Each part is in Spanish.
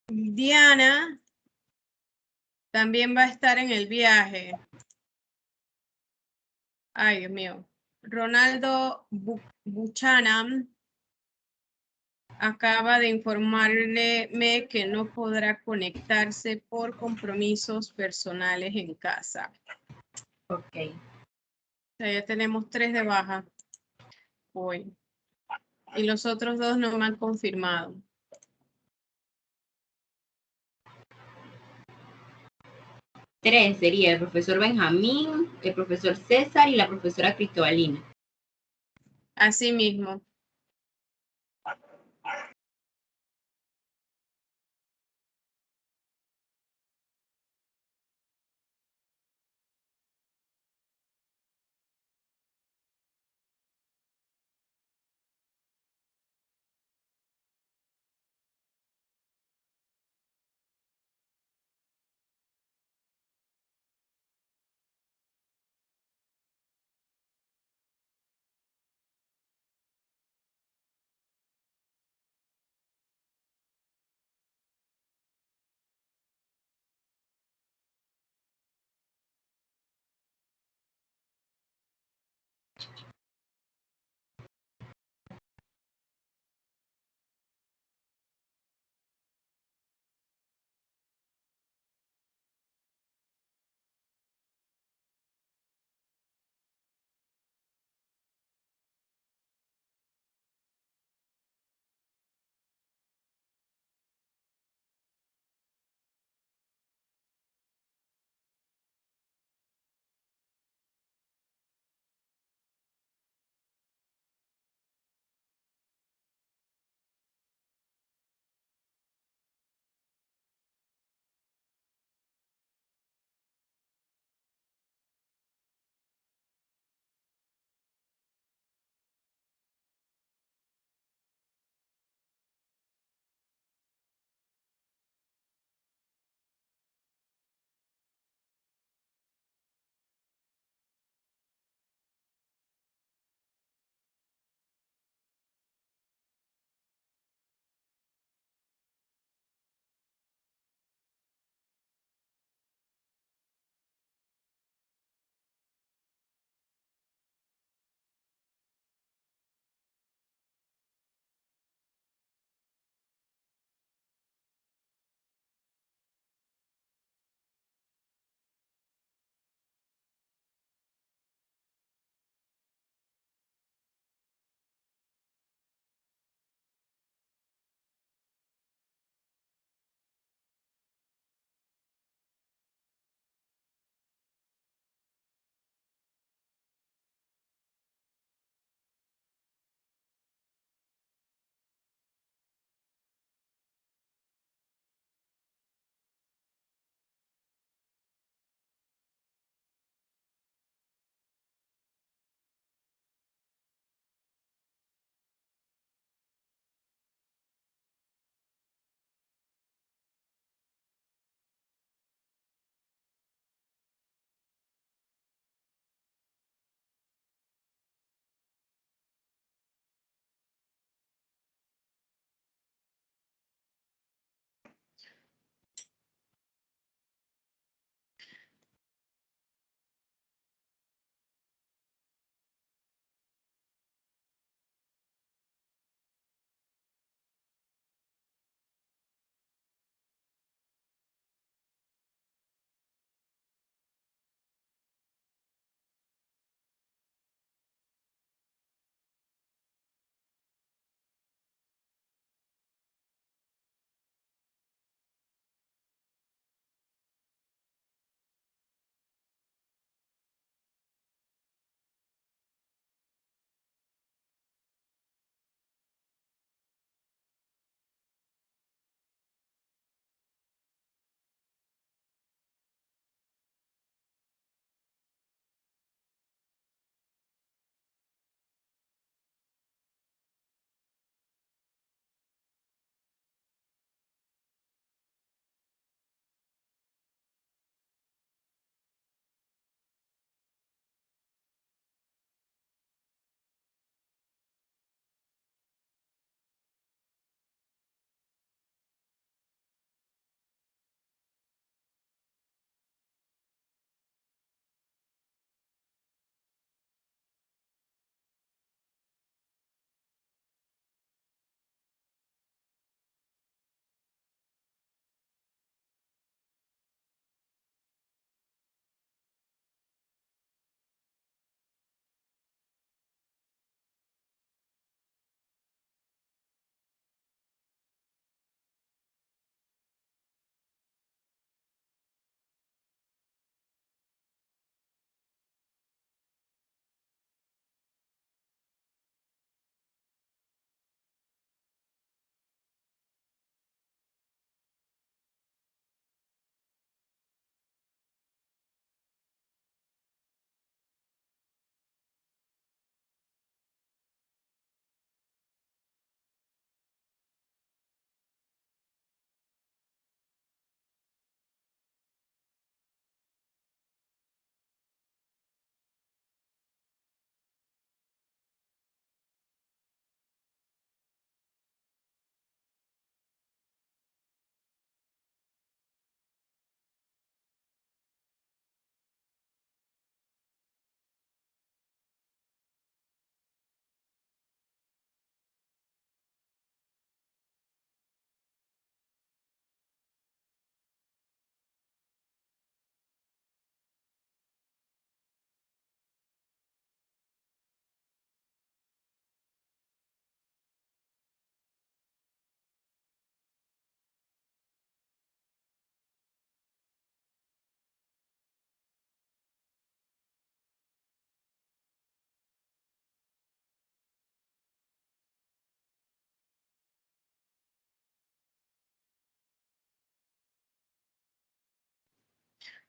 Diana también va a estar en el viaje. Ay, Dios mío. Ronaldo Buchanan acaba de informarme que no podrá conectarse por compromisos personales en casa. Ok. O sea, ya tenemos 3 de baja hoy. Y los otros 2 no me han confirmado. Tres sería el profesor Benjamín, el profesor César y la profesora Cristobalina. Así mismo.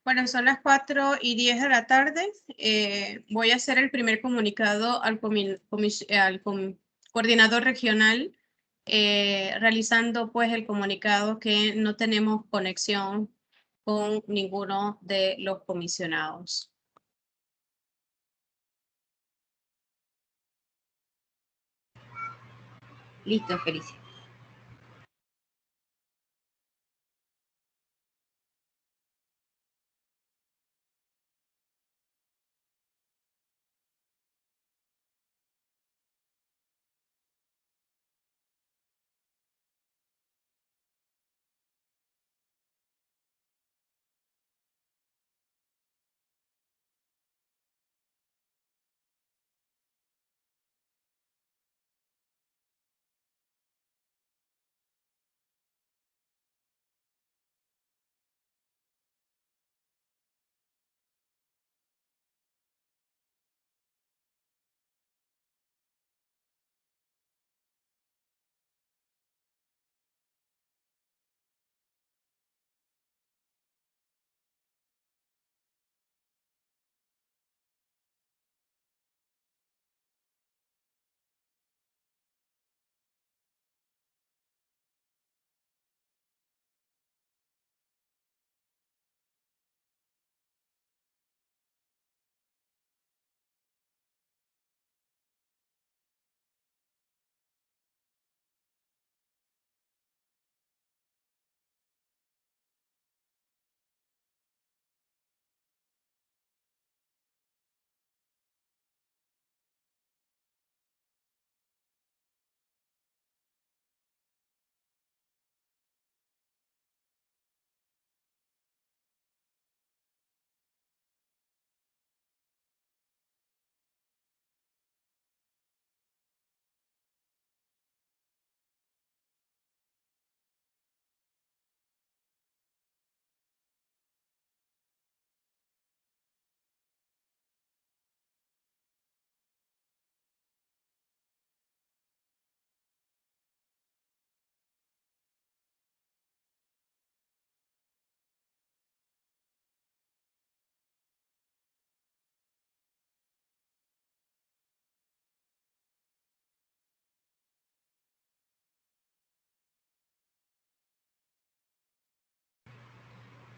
Bueno, son las 4:10 de la tarde. Voy a hacer el primer comunicado al coordinador regional, realizando pues el comunicado que no tenemos conexión con ninguno de los comisionados. Listo, Felicia.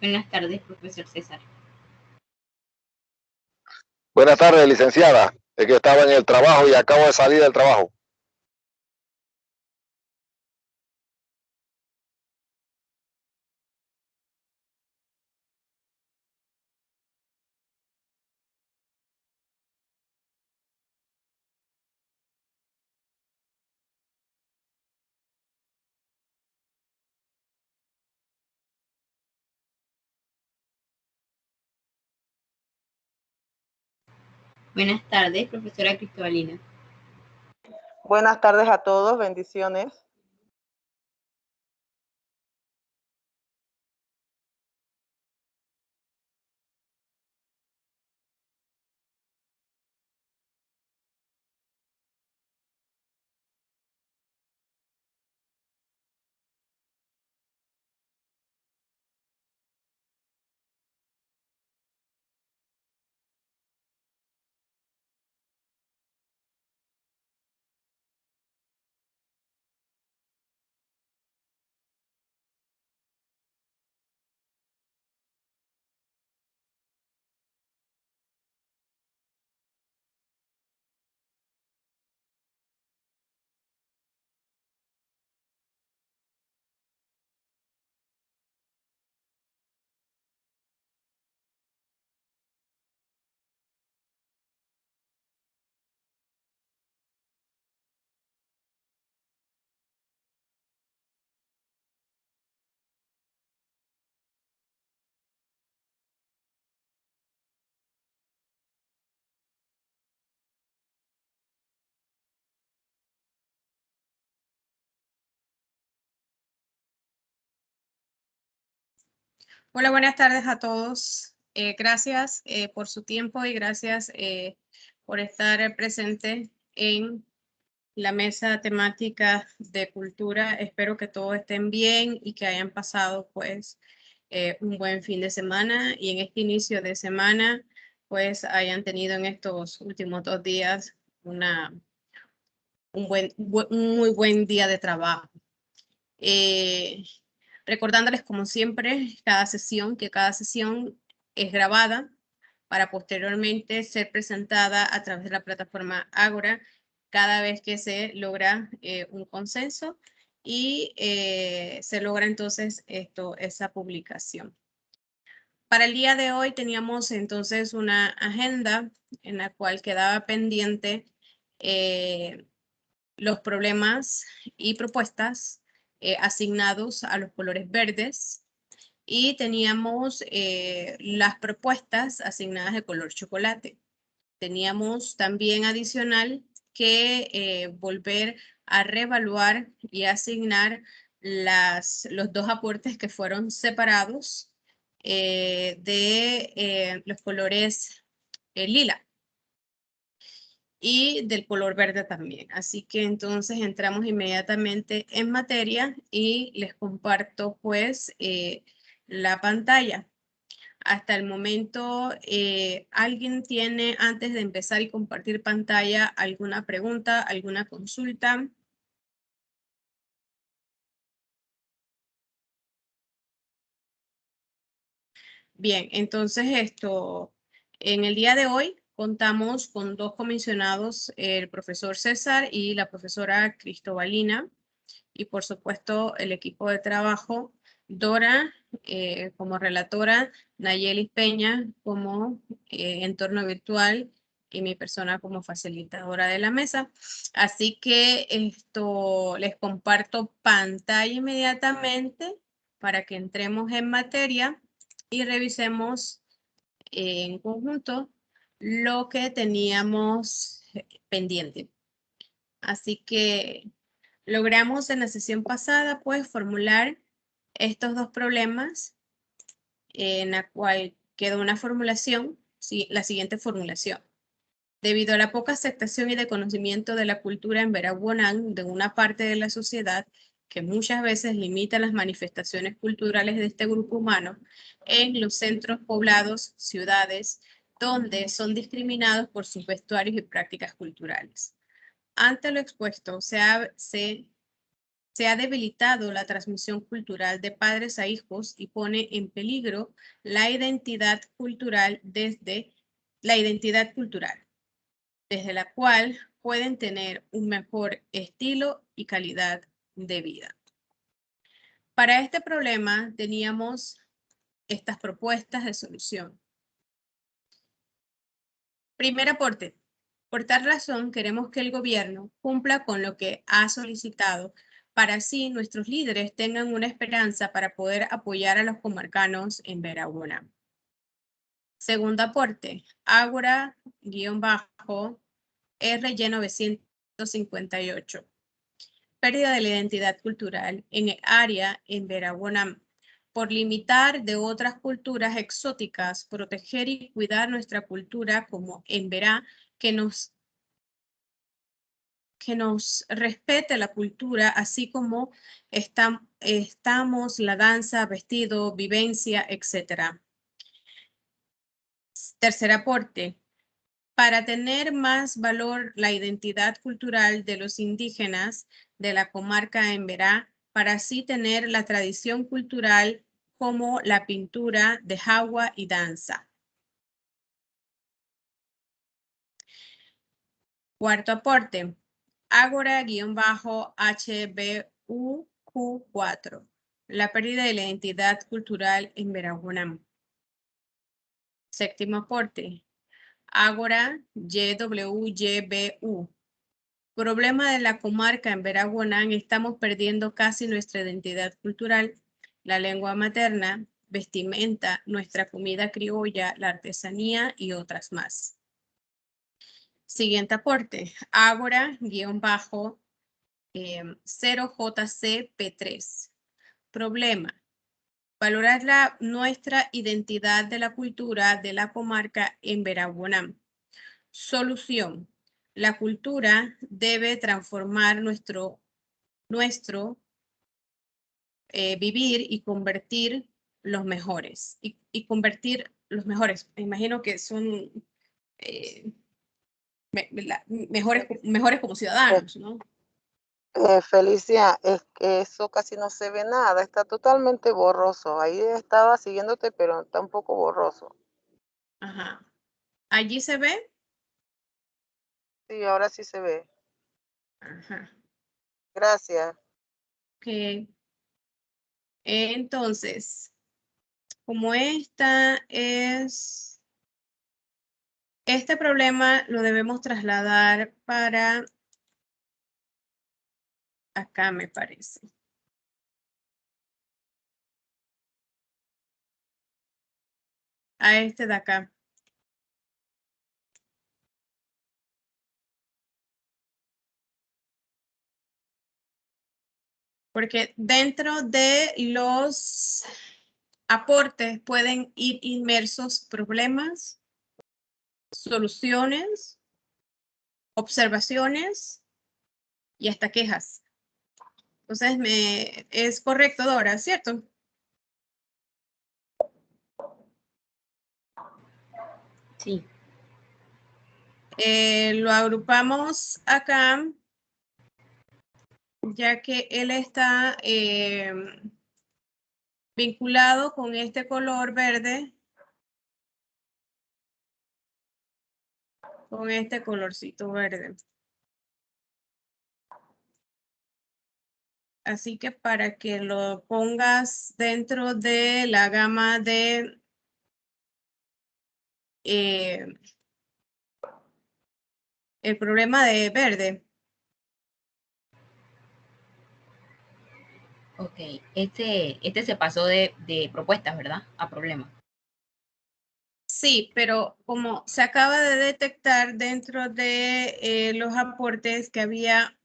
Buenas tardes, profesor César. Buenas tardes, licenciada. Es que estaba en el trabajo y acabo de salir del trabajo. Buenas tardes, profesora Cristobalina. Buenas tardes a todos, bendiciones. Hola, buenas tardes a todos. Gracias por su tiempo y gracias por estar presente en la mesa temática de cultura. Espero que todos estén bien y que hayan pasado pues un buen fin de semana y en este inicio de semana pues hayan tenido en estos últimos 2 días un muy buen día de trabajo. Recordándoles como siempre que cada sesión es grabada para posteriormente ser presentada a través de la plataforma Ágora cada vez que se logra un consenso y se logra entonces esa publicación. Para el día de hoy teníamos entonces una agenda en la cual quedaba pendiente los problemas y propuestas asignados a los colores verdes y teníamos las propuestas asignadas de color chocolate. Teníamos también adicional que volver a reevaluar y asignar los 2 aportes que fueron separados de los colores lila y del color verde también. Así que entonces entramos inmediatamente en materia y les comparto pues la pantalla. Hasta el momento, ¿alguien tiene, antes de empezar y compartir pantalla, alguna pregunta, alguna consulta? Bien, entonces en el día de hoy contamos con 2 comisionados, el profesor César y la profesora Cristobalina, y por supuesto el equipo de trabajo, Dora como relatora, Nayeli Peña como entorno virtual y mi persona como facilitadora de la mesa. Así que les comparto pantalla inmediatamente para que entremos en materia y revisemos en conjunto lo que teníamos pendiente. Así que logramos en la sesión pasada pues formular estos 2 problemas en la cual quedó una formulación, la siguiente formulación. Debido a la poca aceptación y desconocimiento de la cultura en Veraguanán de una parte de la sociedad que muchas veces limita las manifestaciones culturales de este grupo humano en los centros poblados, ciudades, donde son discriminados por sus vestuarios y prácticas culturales. Ante lo expuesto, se ha debilitado la transmisión cultural de padres a hijos y pone en peligro la identidad cultural desde la cual pueden tener un mejor estilo y calidad de vida. Para este problema teníamos estas propuestas de solución. Primer aporte. Por tal razón, queremos que el gobierno cumpla con lo que ha solicitado para así nuestros líderes tengan una esperanza para poder apoyar a los comarcanos en Veraguanán. Segundo aporte, Ágora-R-958. Pérdida de la identidad cultural en el área en Veraguanán por limitar de otras culturas exóticas, proteger y cuidar nuestra cultura como en Verá, que nos respete la cultura, así como estamos la danza, vestido, vivencia, etc. Tercer aporte. Para tener más valor la identidad cultural de los indígenas de la comarca en Verá, para así tener la tradición cultural como la pintura de jagua y danza. Cuarto aporte. Ágora-HBUQ4. La pérdida de la identidad cultural en Veraguanán. Séptimo aporte. Ágora-YWYBU. Problema de la comarca en Veraguanán, estamos perdiendo casi nuestra identidad cultural, la lengua materna, vestimenta, nuestra comida criolla, la artesanía y otras más. Siguiente aporte, Ágora-0JCP3. Problema, valorar nuestra identidad de la cultura de la comarca en Veraguanán. Solución, la cultura debe transformar nuestro vivir y convertir los mejores y convertir los mejores. Me imagino que son mejores como ciudadanos, ¿no? Felicia, es que eso casi no se ve nada, está totalmente borroso. Ahí estaba siguiéndote, pero está un poco borroso. Ajá. ¿Allí se ve? Sí, ahora sí se ve. Ajá. Gracias. Ok. Entonces, como este problema lo debemos trasladar para acá, me parece. A este de acá. Porque dentro de los aportes pueden ir inmersos problemas, soluciones, observaciones y hasta quejas. Entonces, es correcto, Dora, ¿cierto? Sí. Lo agrupamos acá, ya que él está vinculado con este color verde, con este colorcito verde. Así que para que lo pongas dentro de la gama de el problema de verde. Ok, este se pasó de propuestas, ¿verdad? A problemas. Sí, pero como se acaba de detectar dentro de los aportes que había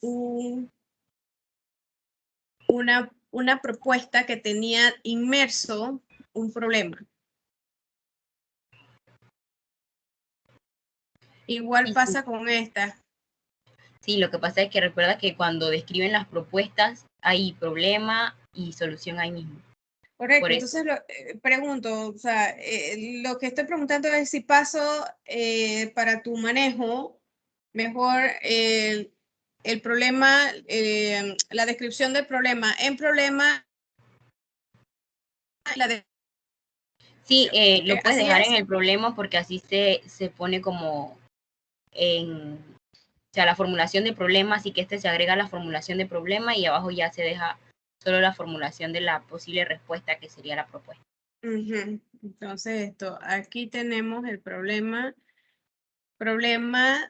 una propuesta que tenía inmerso un problema. Igual Sí, pasa con esta. sí, lo que pasa es que recuerda que cuando describen las propuestas hay problema y solución ahí mismo. Correcto, Por eso. entonces pregunto, o sea, lo que estoy preguntando es si paso para tu manejo mejor el problema, la descripción del problema en problema, la de, Sí, lo puedes así dejar en es. el problema porque así se pone como en, o sea, la formulación de problema, así que se agrega la formulación de problema y abajo ya se deja solo la formulación de la posible respuesta que sería la propuesta. Entonces aquí tenemos el problema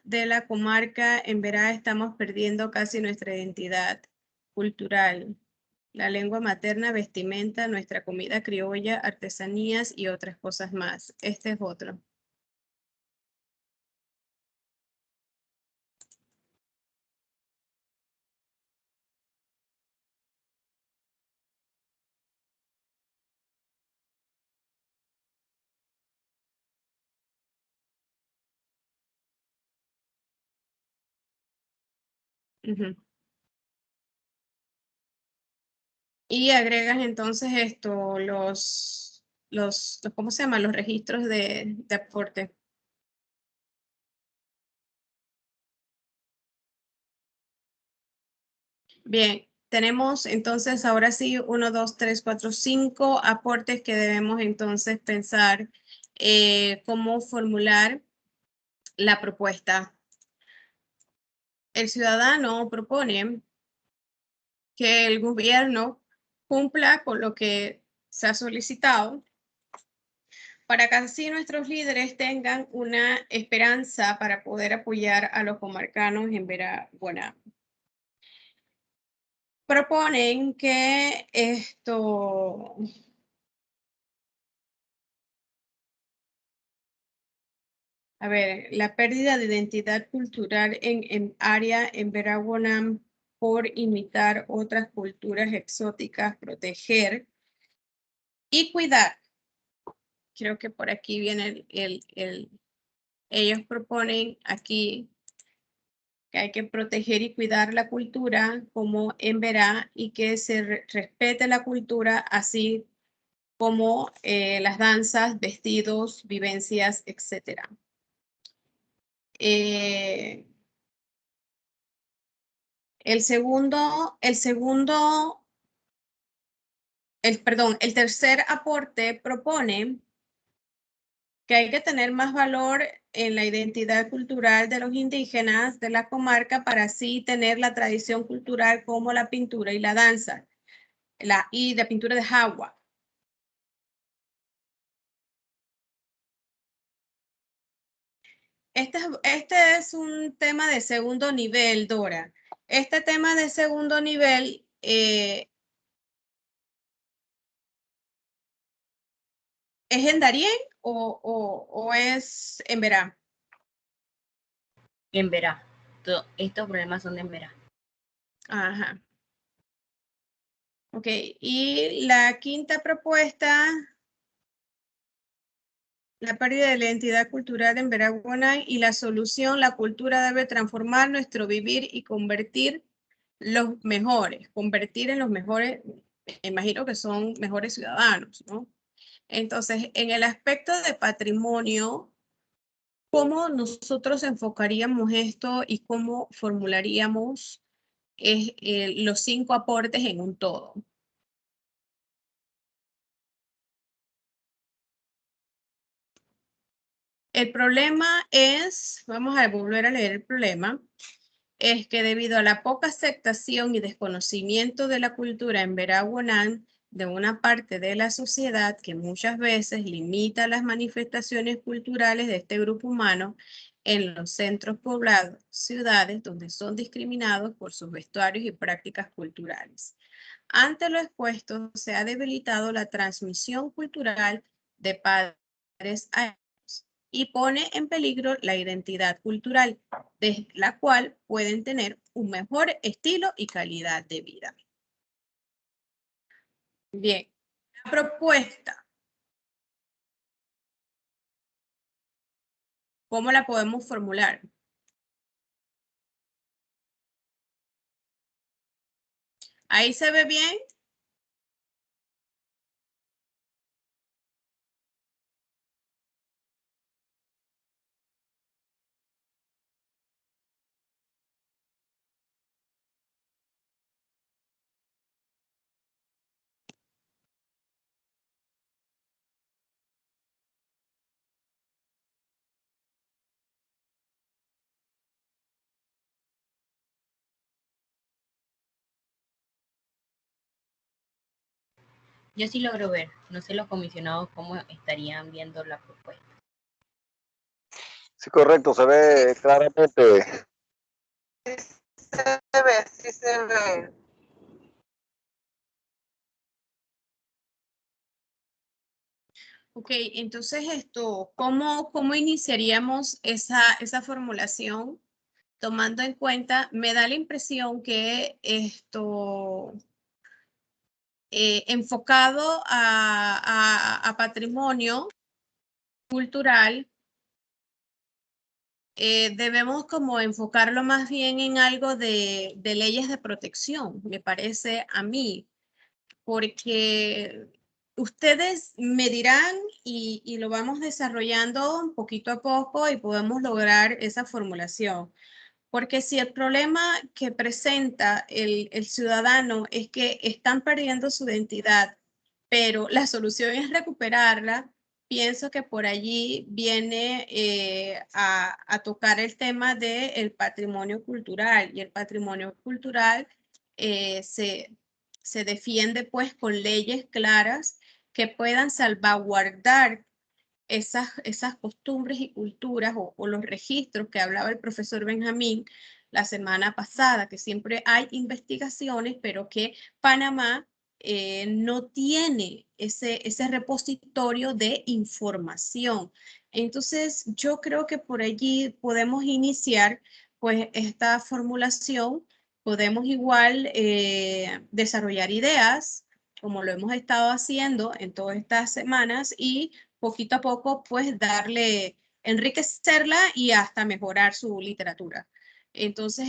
de la comarca. En Verá estamos perdiendo casi nuestra identidad cultural, la lengua materna, vestimenta, nuestra comida criolla, artesanías y otras cosas más. Este es otro. Y agregas entonces ¿cómo se llaman? Los registros de aporte. Bien, tenemos entonces ahora sí 1, 2, 3, 4, 5 aportes que debemos entonces pensar cómo formular la propuesta. El ciudadano propone que el gobierno cumpla con lo que se ha solicitado para que así nuestros líderes tengan una esperanza para poder apoyar a los comarcanos en Veraguaná. Proponen que la pérdida de identidad cultural en área en Veraguaná por imitar otras culturas exóticas, proteger y cuidar. Creo que por aquí viene ellos proponen aquí que hay que proteger y cuidar la cultura como en Verá y que se respete la cultura así como las danzas, vestidos, vivencias, etc. El tercer aporte propone que hay que tener más valor en la identidad cultural de los indígenas de la comarca para así tener la tradición cultural como la pintura y la danza, y la pintura de jagua. Este es un tema de segundo nivel, Dora. Este tema de segundo nivel ¿es en Darién o es en Verá? En Verá. Estos problemas son de Verá. Ajá. Ok, y la quinta propuesta, la pérdida de la identidad cultural en Veraguanay y la solución, la cultura debe transformar nuestro vivir y convertir en los mejores, me imagino que son mejores ciudadanos, ¿no? Entonces, en el aspecto de patrimonio, ¿cómo nosotros enfocaríamos esto y cómo formularíamos los 5 aportes en un todo? El problema es, vamos a volver a leer el problema, es que debido a la poca aceptación y desconocimiento de la cultura en Veraguanán de una parte de la sociedad que muchas veces limita las manifestaciones culturales de este grupo humano en los centros poblados, ciudades donde son discriminados por sus vestuarios y prácticas culturales. Ante lo expuesto, se ha debilitado la transmisión cultural de padres a hijos y pone en peligro la identidad cultural, de la cual pueden tener un mejor estilo y calidad de vida. Bien, la propuesta, ¿cómo la podemos formular? ¿Ahí se ve bien? Yo sí logro ver, no sé los comisionados cómo estarían viendo la propuesta. Sí, correcto, se ve claramente. Sí se ve. Ok, entonces ¿cómo iniciaríamos esa formulación? Tomando en cuenta, me da la impresión que enfocado a patrimonio cultural, debemos como enfocarlo más bien en algo de leyes de protección, me parece a mí, porque ustedes me dirán y lo vamos desarrollando poquito a poco y podemos lograr esa formulación. Porque si el problema que presenta el ciudadano es que están perdiendo su identidad, pero la solución es recuperarla, pienso que por allí viene a tocar el tema del patrimonio cultural. Y el patrimonio cultural se defiende pues con leyes claras que puedan salvaguardar esas costumbres y culturas o los registros que hablaba el profesor Benjamín la semana pasada, que siempre hay investigaciones, pero que Panamá no tiene ese repositorio de información. Entonces, yo creo que por allí podemos iniciar pues esta formulación, podemos igual desarrollar ideas, como lo hemos estado haciendo en todas estas semanas, y poquito a poco, pues enriquecerla y hasta mejorar su literatura. Entonces,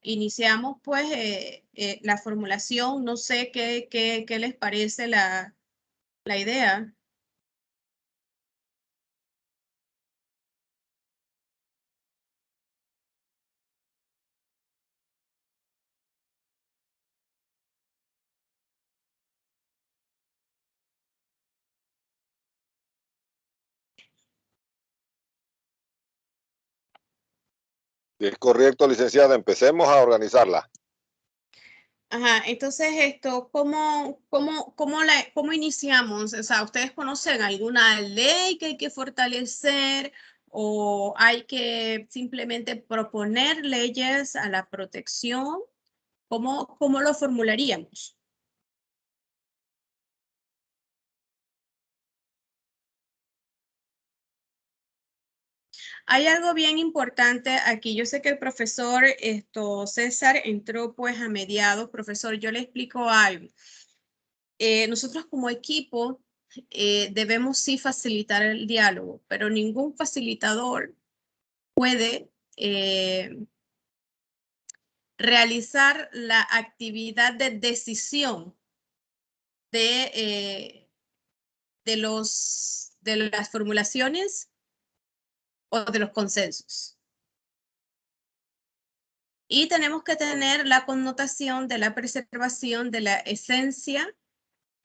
iniciamos pues la formulación, no sé qué les parece la idea. Es correcto, licenciada. Empecemos a organizarla. Ajá, entonces ¿cómo iniciamos? O sea, ¿ustedes conocen alguna ley que hay que fortalecer o hay que simplemente proponer leyes a la protección? ¿Cómo lo formularíamos? Hay algo bien importante aquí. Yo sé que el profesor César entró pues a mediados. Profesor, yo le explico algo. Nosotros como equipo debemos sí facilitar el diálogo, pero ningún facilitador puede realizar la actividad de decisión de las formulaciones o de los consensos. Y tenemos que tener la connotación de la preservación de la esencia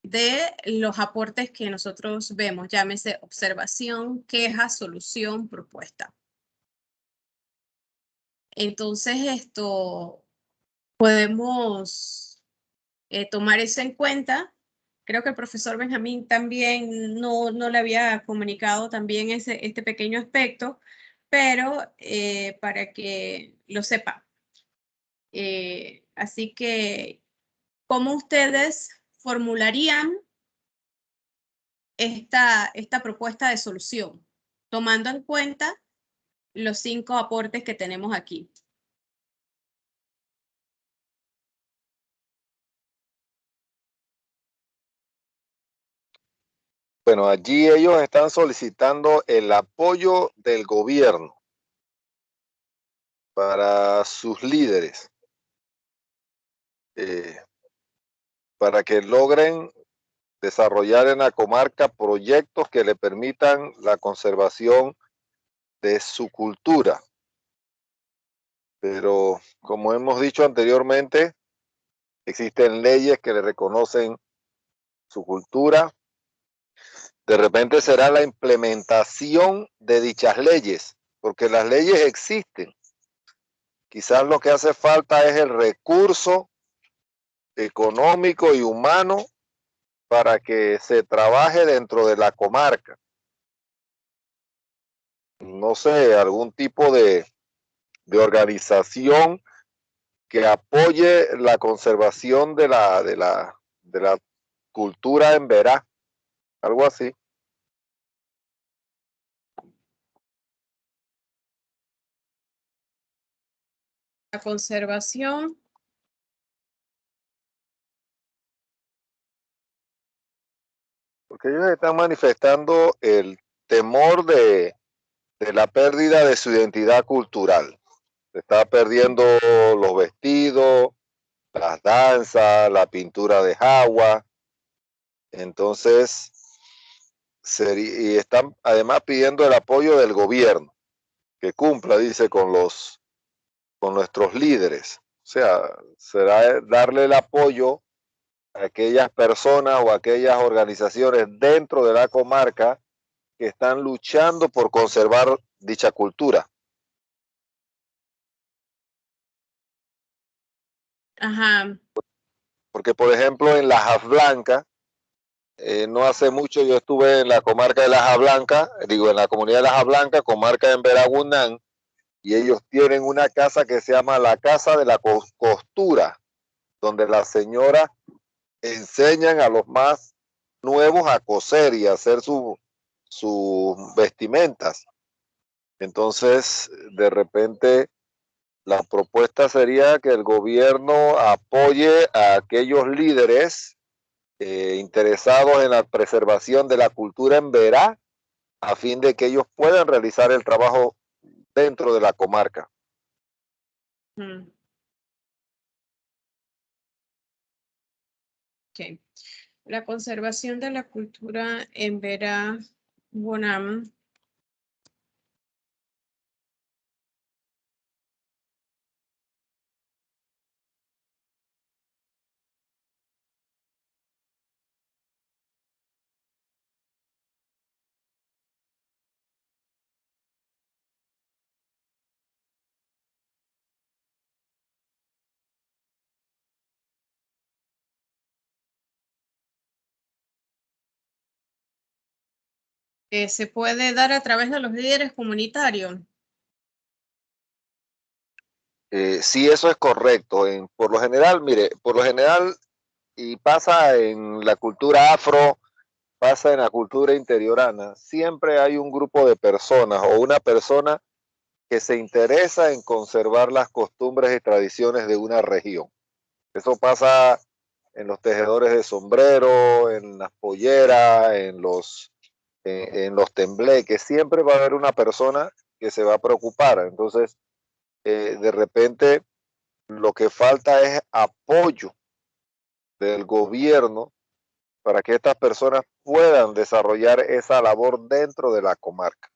de los aportes que nosotros vemos, llámese observación, queja, solución, propuesta. Entonces, podemos tomar eso en cuenta. Creo que el profesor Benjamín también no le había comunicado también este pequeño aspecto, pero para que lo sepa. Así que, ¿cómo ustedes formularían esta propuesta de solución, tomando en cuenta los 5 aportes que tenemos aquí? Bueno, allí ellos están solicitando el apoyo del gobierno para sus líderes, para que logren desarrollar en la comarca proyectos que le permitan la conservación de su cultura. Pero como hemos dicho anteriormente, existen leyes que le reconocen su cultura. De repente será la implementación de dichas leyes, porque las leyes existen. Quizás lo que hace falta es el recurso económico y humano para que se trabaje dentro de la comarca. No sé, algún tipo de organización que apoye la conservación de la cultura en Verá, algo así. La conservación. Porque ellos están manifestando el temor de la pérdida de su identidad cultural. Se está perdiendo los vestidos, las danzas, la pintura de jagua. Entonces, y están además pidiendo el apoyo del gobierno, que cumpla, dice, con nuestros líderes. O sea, será darle el apoyo a aquellas personas o a aquellas organizaciones dentro de la comarca que están luchando por conservar dicha cultura. Ajá. Porque, por ejemplo, en Lajas Blancas, no hace mucho yo estuve en la comarca de Lajas Blancas, digo, en la comunidad de Lajas Blancas, comarca en Veragunán, y ellos tienen una casa que se llama la Casa de la Costura, donde las señoras enseñan a los más nuevos a coser y a hacer sus vestimentas. Entonces, de repente, la propuesta sería que el gobierno apoye a aquellos líderes interesados en la preservación de la cultura en Verá, a fin de que ellos puedan realizar el trabajo dentro de la comarca. Okay. La conservación de la cultura en Vera Bonam. Se puede dar a través de los líderes comunitarios. Sí, eso es correcto. Por lo general, mire, por lo general, y pasa en la cultura afro, pasa en la cultura interiorana, siempre hay un grupo de personas o una persona que se interesa en conservar las costumbres y tradiciones de una región. Eso pasa en los tejedores de sombrero, en las polleras, en los tembleques. Siempre va a haber una persona que se va a preocupar. Entonces, de repente, lo que falta es apoyo del gobierno para que estas personas puedan desarrollar esa labor dentro de la comarca.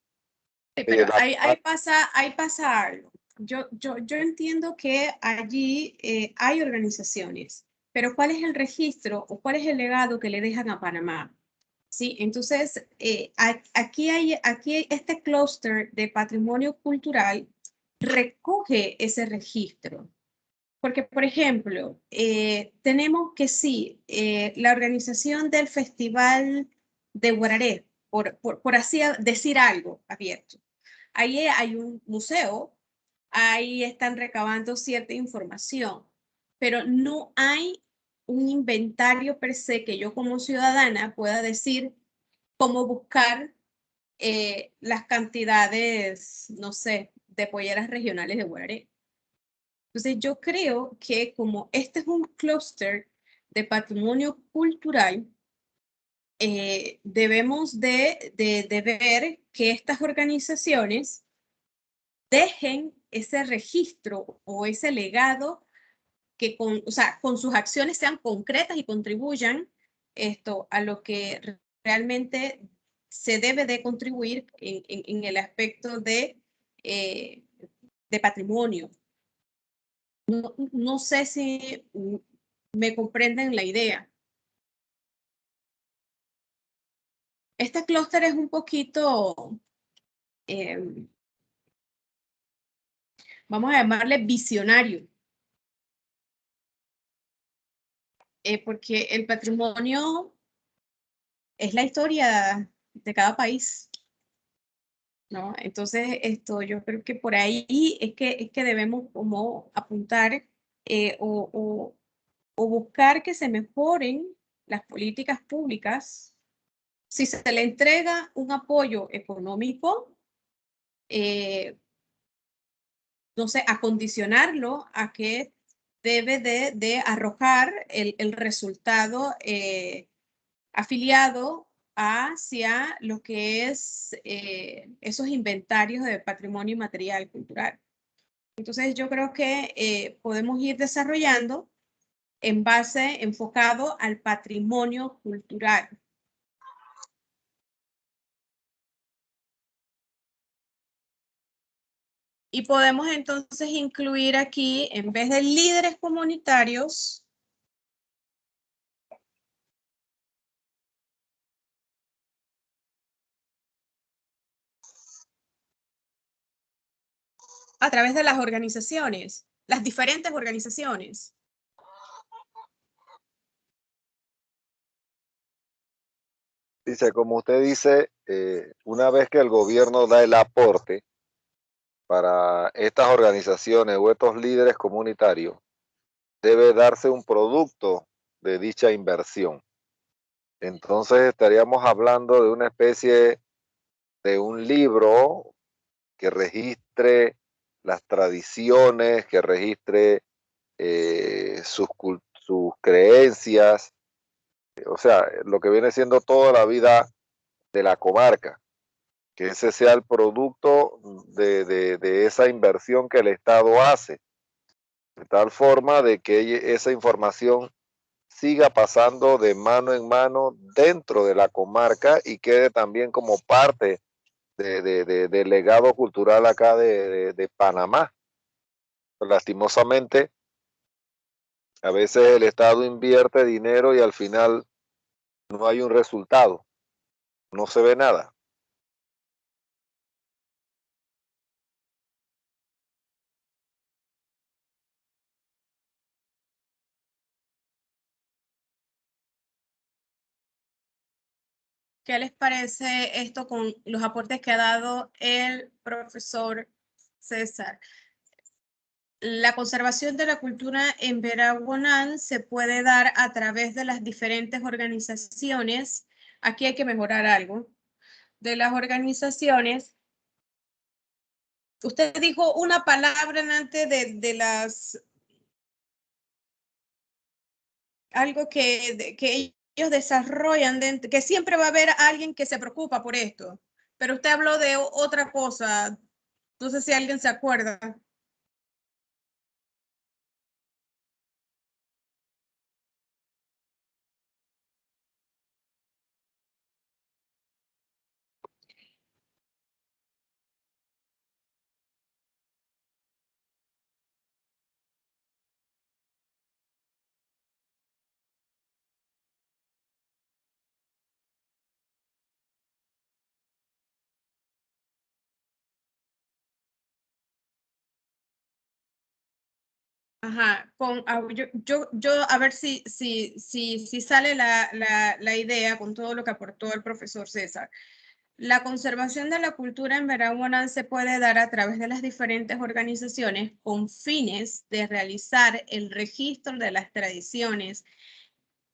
Sí, pero ahí pasa algo. Yo entiendo que allí hay organizaciones, pero ¿cuál es el registro o cuál es el legado que le dejan a Panamá? Sí, entonces aquí este clúster de patrimonio cultural recoge ese registro. Porque, por ejemplo, tenemos que sí, la organización del Festival de Guararé, por así decir algo abierto. Ahí hay un museo, ahí están recabando cierta información, pero no hay un inventario per se que yo como ciudadana pueda decir cómo buscar las cantidades, no sé, de polleras regionales de Guararé. Entonces yo creo que como este es un clúster de patrimonio cultural, debemos de ver que estas organizaciones dejen ese registro o ese legado que con sus acciones sean concretas y contribuyan a lo que realmente se debe de contribuir en el aspecto de patrimonio. No sé si me comprenden la idea. Este clúster es un poquito, vamos a llamarle visionario, porque el patrimonio es la historia de cada país, ¿no? Entonces, yo creo que por ahí es que debemos como apuntar o buscar que se mejoren las políticas públicas. Si se le entrega un apoyo económico, no sé, acondicionarlo a que debe de arrojar el resultado afiliado hacia lo que es esos inventarios de patrimonio inmaterial cultural. Entonces yo creo que podemos ir desarrollando en base enfocado al patrimonio cultural. Y podemos entonces incluir aquí, en vez de líderes comunitarios, a través de las organizaciones, las diferentes organizaciones. Dice, como usted dice, una vez que el gobierno da el aporte para estas organizaciones o estos líderes comunitarios, debe darse un producto de dicha inversión. Entonces estaríamos hablando de una especie de un libro que registre las tradiciones, que registre sus creencias, o sea, lo que viene siendo toda la vida de la comarca, que ese sea el producto de esa inversión que el Estado hace, de tal forma de que esa información siga pasando de mano en mano dentro de la comarca y quede también como parte del legado cultural acá de Panamá. Lastimosamente, a veces el Estado invierte dinero y al final no hay un resultado, no se ve nada. ¿Qué les parece esto con los aportes que ha dado el profesor César? La conservación de la cultura en Veraguanán se puede dar a través de las diferentes organizaciones. Aquí hay que mejorar algo. De las organizaciones. Usted dijo una palabra antes de las. Algo que ellos desarrollan, que siempre va a haber alguien que se preocupa por esto. Pero usted habló de otra cosa. No sé si alguien se acuerda. Ajá, yo a ver si sale la idea con todo lo que aportó el profesor César. La conservación de la cultura en Veraguanán se puede dar a través de las diferentes organizaciones con fines de realizar el registro de las tradiciones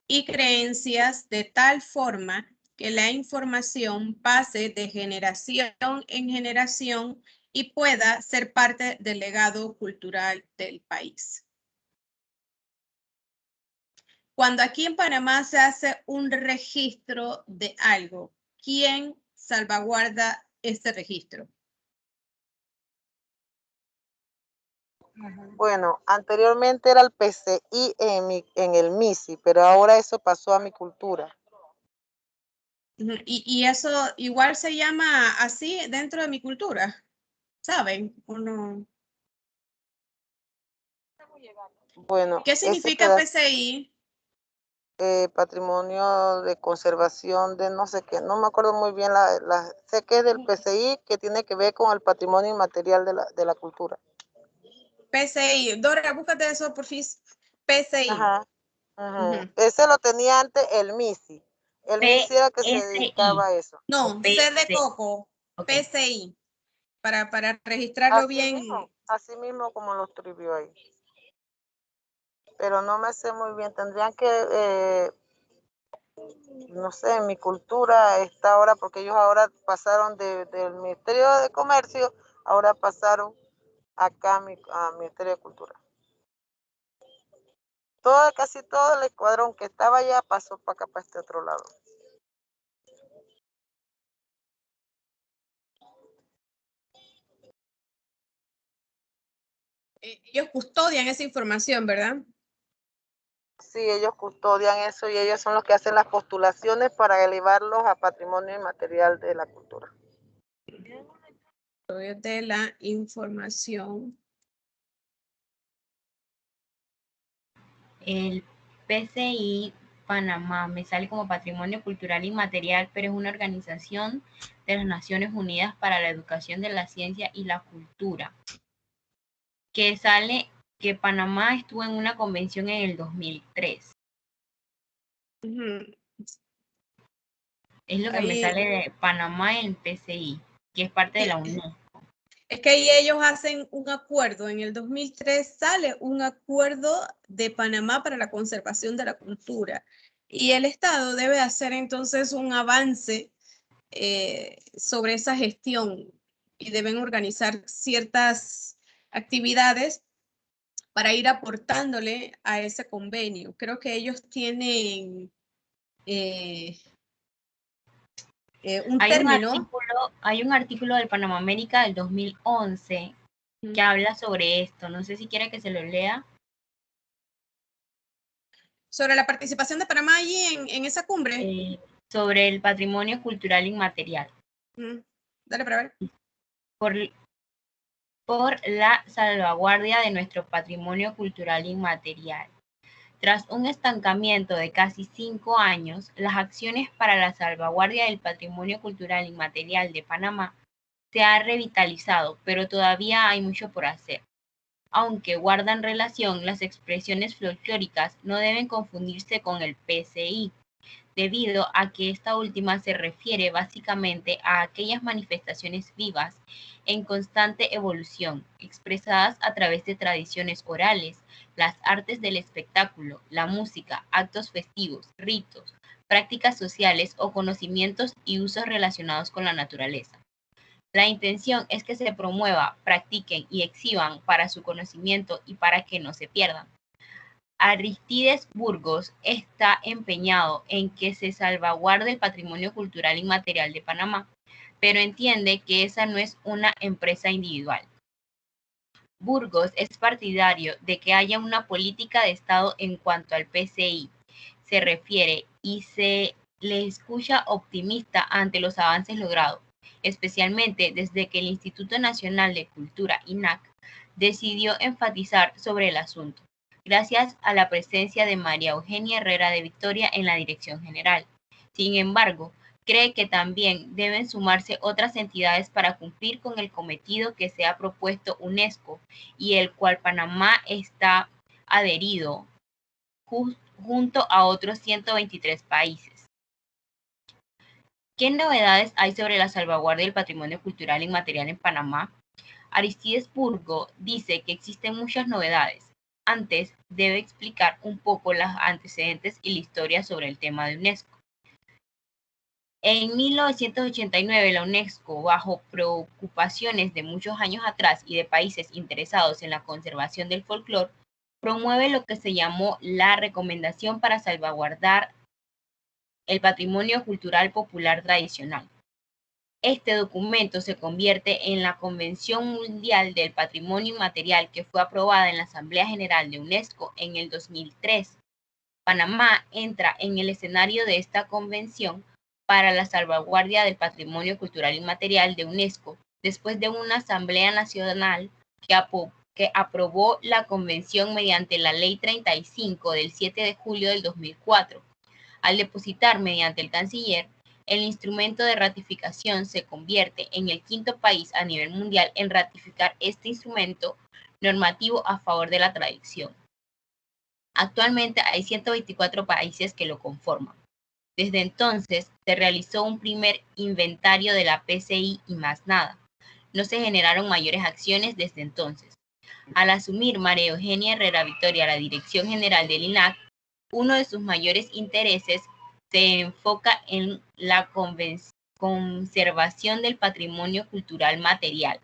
y creencias de tal forma que la información pase de generación en generación y pueda ser parte del legado cultural del país. Cuando aquí en Panamá se hace un registro de algo, ¿quién salvaguarda este registro? Bueno, anteriormente era el PCI en el MISI, pero ahora eso pasó a mi cultura. Y eso igual se llama así dentro de mi cultura, ¿saben? ¿O no? Bueno, ¿Qué ese significa PCI? patrimonio de conservación de no sé qué, no me acuerdo muy bien, sé que es del PCI, que tiene que ver con el patrimonio inmaterial de la cultura. PCI. Dora, búscate eso por fin. PCI. Ajá, ajá. Ese lo tenía antes el MISI. El MISI era que se dedicaba a eso. No, C de coco, Okay. PCI, para registrarlo Así bien. mismo, así mismo como lo escribió ahí. Pero no me sé muy bien, tendrían que, no sé, en mi cultura está ahora, porque ellos ahora pasaron del Ministerio de Comercio, ahora pasaron acá al Ministerio de Cultura. Casi todo el escuadrón que estaba allá pasó para acá, para este otro lado. Ellos custodian esa información, ¿verdad? Sí, ellos custodian eso y ellos son los que hacen las postulaciones para elevarlos a patrimonio inmaterial de la cultura. De la información. El PCI Panamá me sale como Patrimonio Cultural Inmaterial, pero es una organización de las Naciones Unidas para la Educación de la Ciencia y la Cultura, que sale que Panamá estuvo en una convención en el 2003. Es lo que me sale de Panamá en el PCI, que es parte de la UNESCO. Es que ahí ellos hacen un acuerdo. En el 2003 sale un acuerdo de Panamá para la conservación de la cultura. Y el Estado debe hacer entonces un avance sobre esa gestión y deben organizar ciertas actividades para ir aportándole a ese convenio. Creo que ellos tienen un término. Hay un artículo del Panamá América del 2011 que habla sobre esto. No sé si quiere que se lo lea. Sobre la participación de Panamá allí en esa cumbre. Sobre el patrimonio cultural inmaterial. Dale para ver. Por la salvaguardia de nuestro patrimonio cultural inmaterial. Tras un estancamiento de casi 5 años, las acciones para la salvaguardia del patrimonio cultural inmaterial de Panamá se han revitalizado, pero todavía hay mucho por hacer. Aunque guardan relación, las expresiones folclóricas no deben confundirse con el PCI, debido a que esta última se refiere básicamente a aquellas manifestaciones vivas en constante evolución, expresadas a través de tradiciones orales, las artes del espectáculo, la música, actos festivos, ritos, prácticas sociales o conocimientos y usos relacionados con la naturaleza. La intención es que se promueva, practiquen y exhiban para su conocimiento y para que no se pierdan. Aristides Burgos está empeñado en que se salvaguarde el patrimonio cultural inmaterial de Panamá, pero entiende que esa no es una empresa individual. Burgos es partidario de que haya una política de Estado en cuanto al PCI se refiere y se le escucha optimista ante los avances logrados, especialmente desde que el Instituto Nacional de Cultura, INAC, decidió enfatizar sobre el asunto, gracias a la presencia de María Eugenia Herrera de Victoria en la dirección general. Sin embargo, cree que también deben sumarse otras entidades para cumplir con el cometido que se ha propuesto UNESCO y el cual Panamá está adherido junto a otros 123 países. ¿Qué novedades hay sobre la salvaguardia del patrimonio cultural inmaterial en Panamá? Aristides Burgos dice que existen muchas novedades. Antes, debe explicar un poco los antecedentes y la historia sobre el tema de UNESCO. En 1989, la UNESCO, bajo preocupaciones de muchos años atrás y de países interesados en la conservación del folclore, promueve lo que se llamó la Recomendación para salvaguardar el patrimonio cultural popular tradicional. Este documento se convierte en la Convención Mundial del Patrimonio Inmaterial que fue aprobada en la Asamblea General de UNESCO en el 2003. Panamá entra en el escenario de esta convención para la salvaguardia del patrimonio cultural inmaterial de UNESCO después de una Asamblea Nacional que aprobó la convención mediante la Ley 35 del 7 de julio del 2004. Al depositar mediante el canciller, el instrumento de ratificación se convierte en el 5º país a nivel mundial en ratificar este instrumento normativo a favor de la tradición. Actualmente hay 124 países que lo conforman. Desde entonces se realizó un primer inventario de la PCI y más nada. No se generaron mayores acciones desde entonces. Al asumir María Eugenia Herrera Victoria la dirección general del INAC, uno de sus mayores intereses se enfoca en la conservación del patrimonio cultural material,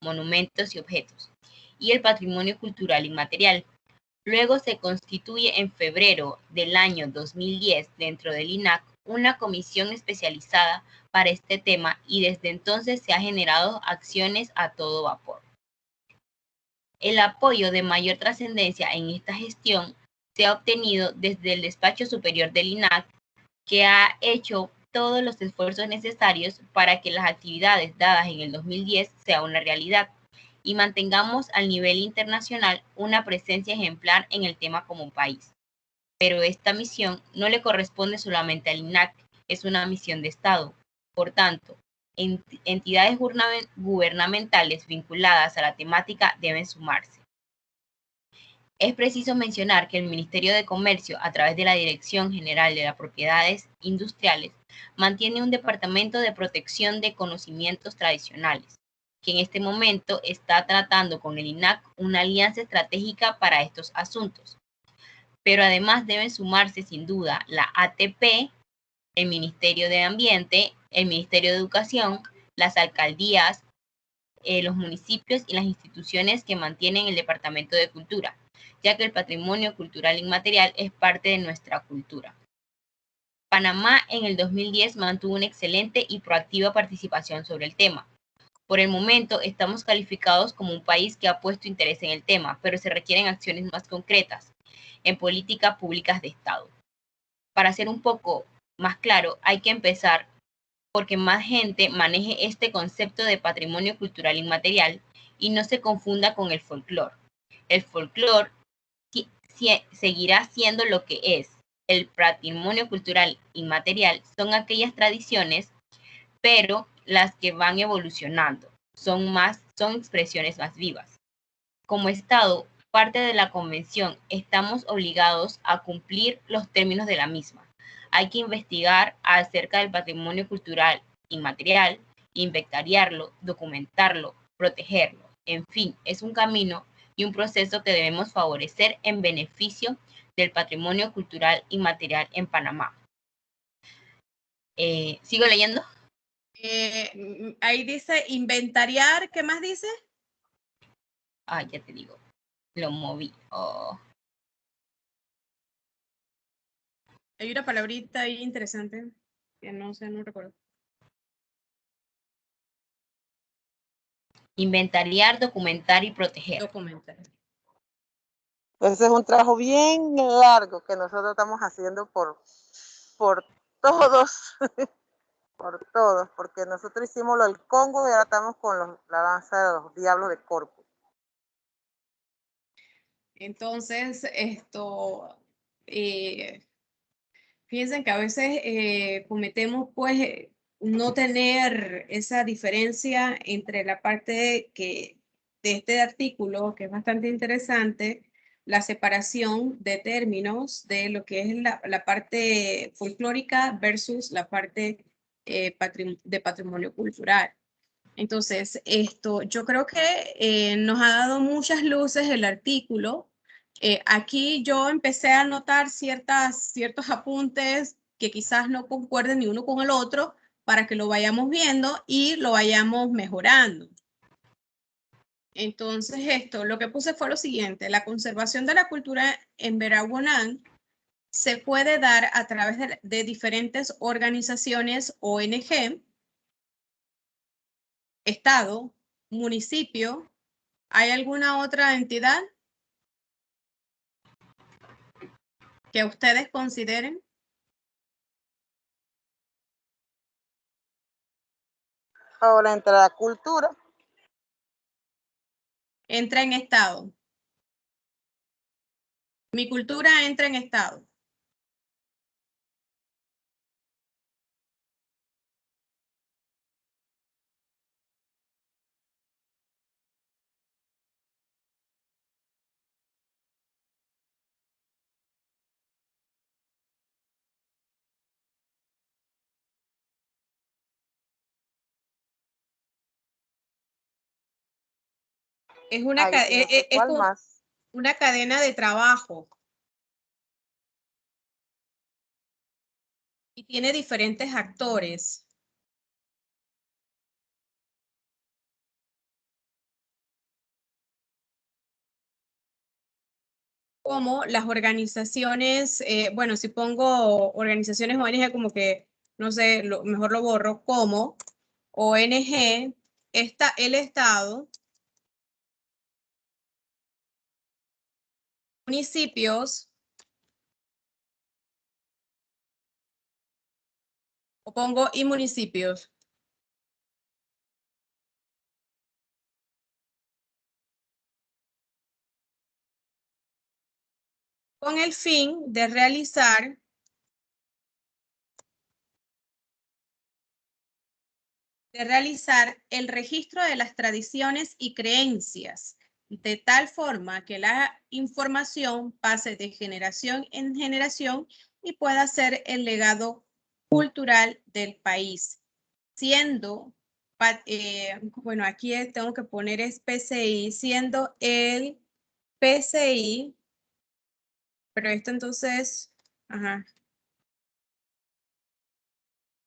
monumentos y objetos, y el patrimonio cultural inmaterial. Luego se constituye en febrero del año 2010 dentro del INAC una comisión especializada para este tema y desde entonces se han generado acciones a todo vapor. El apoyo de mayor trascendencia en esta gestión se ha obtenido desde el Despacho Superior del INAC, que ha hecho todos los esfuerzos necesarios para que las actividades dadas en el 2010 sean una realidad y mantengamos al nivel internacional una presencia ejemplar en el tema como país. Pero esta misión no le corresponde solamente al INAC, es una misión de Estado. Por tanto, entidades gubernamentales vinculadas a la temática deben sumarse. Es preciso mencionar que el Ministerio de Comercio, a través de la Dirección General de las Propiedades Industriales, mantiene un departamento de protección de conocimientos tradicionales, que en este momento está tratando con el INAC una alianza estratégica para estos asuntos. Pero además deben sumarse sin duda la ATP, el Ministerio de Ambiente, el Ministerio de Educación, las alcaldías, los municipios y las instituciones que mantienen el Departamento de Cultura, ya que el patrimonio cultural inmaterial es parte de nuestra cultura. Panamá en el 2010 mantuvo una excelente y proactiva participación sobre el tema. Por el momento estamos calificados como un país que ha puesto interés en el tema, pero se requieren acciones más concretas. en políticas públicas de Estado. Para ser un poco más claro, hay que empezar porque más gente maneje este concepto de patrimonio cultural inmaterial y no se confunda con el folclore. El folclore seguirá siendo lo que es. El patrimonio cultural inmaterial son aquellas tradiciones, pero las que van evolucionando, son expresiones más vivas. Como Estado, parte de la Convención, estamos obligados a cumplir los términos de la misma. Hay que investigar acerca del patrimonio cultural inmaterial, inventariarlo, documentarlo, protegerlo. En fin, es un camino y un proceso que debemos favorecer en beneficio del patrimonio cultural inmaterial en Panamá. ¿Sigo leyendo? Ahí dice inventariar, ¿qué más dice? Ya te digo, lo moví. Hay una palabrita ahí interesante que no sé, no recuerdo. Inventariar, documentar y proteger. Documentar. Ese es un trabajo bien largo que nosotros estamos haciendo por todos, por todos, porque nosotros hicimos lo del Congo y ahora estamos con la danza de los diablos de Corpus. Entonces, fíjense que a veces cometemos pues no tener esa diferencia entre la parte de este artículo, que es bastante interesante, la separación de términos de lo que es la parte folclórica versus la parte de patrimonio cultural. Entonces, yo creo que nos ha dado muchas luces el artículo. Aquí yo empecé a notar ciertos apuntes que quizás no concuerden ni uno con el otro para que lo vayamos viendo y lo vayamos mejorando. Entonces, lo que puse fue lo siguiente: la conservación de la cultura en Veraguanán se puede dar a través de diferentes organizaciones ONG, Estado, municipio. ¿Hay alguna otra entidad que ustedes consideren? Ahora entra la cultura. Entra en Estado. Mi cultura entra en Estado. Es una, ¿Cuál más? una cadena de trabajo y tiene diferentes actores. Como las organizaciones, bueno, si pongo organizaciones ONG como que, no sé, mejor lo borro, como ONG, el Estado, municipios, o pongo y municipios. Con el fin de realizar el registro de las tradiciones y creencias, de tal forma que la información pase de generación en generación y pueda ser el legado cultural del país, siendo, bueno, aquí tengo que poner es PCI, siendo el PCI, pero esto entonces, ajá.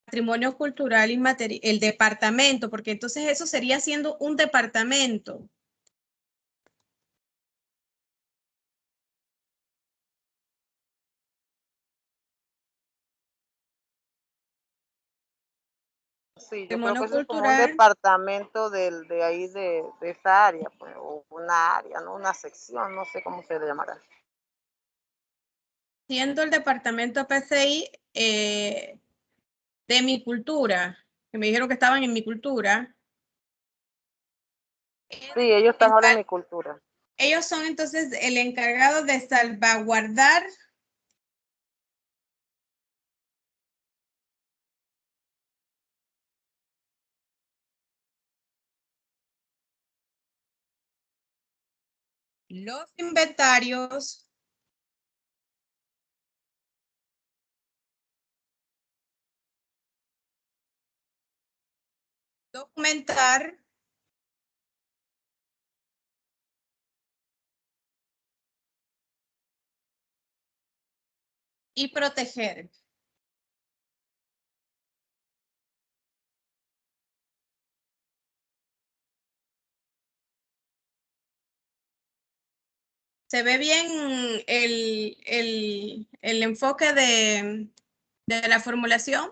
Patrimonio cultural inmaterial, el departamento, porque entonces eso sería siendo un departamento. Sí, yo creo que eso es como un Cultural, departamento de ahí de esa área, pues, o una área, ¿no? Una sección, no sé cómo se le llamará. siendo el departamento PCI de mi cultura, que me dijeron que estaban en mi cultura. Sí, ellos están ahora en mi cultura. Ellos son entonces el encargado de salvaguardar los inventarios, documentar y proteger. ¿Se ve bien el enfoque de la formulación?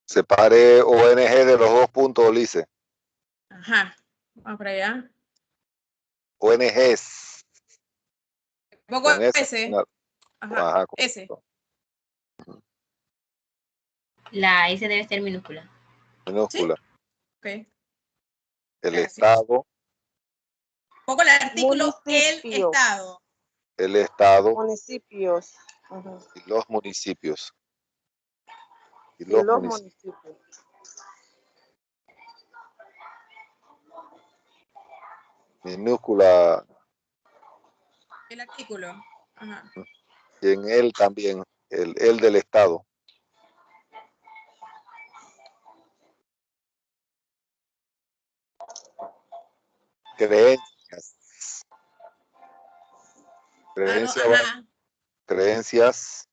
Separe ONG de los dos puntos, Lice. Ajá, vamos para allá. ONGs. Poco Con S. S. Ajá, Ajá, S. La S debe ser minúscula. minúscula. Ok. El Gracias. Estado. Pongo el artículo el Municipio. Estado. El Estado. Municipios. Y los municipios. Y los municipios. Minúscula. El artículo. Ajá. Y en él también. El del Estado. Creencias. Creencias. Ajá. Creencias.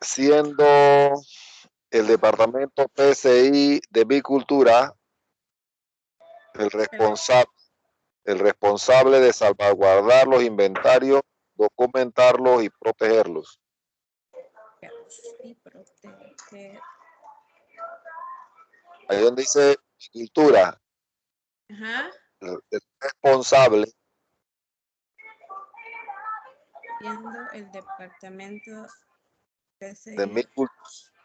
Siendo el departamento PCI de Bicultura el responsable de salvaguardar los inventarios, documentarlos y protegerlos. Y proteger. Ahí donde dice cultura, Ajá. el responsable Siendo el departamento de mi PCI.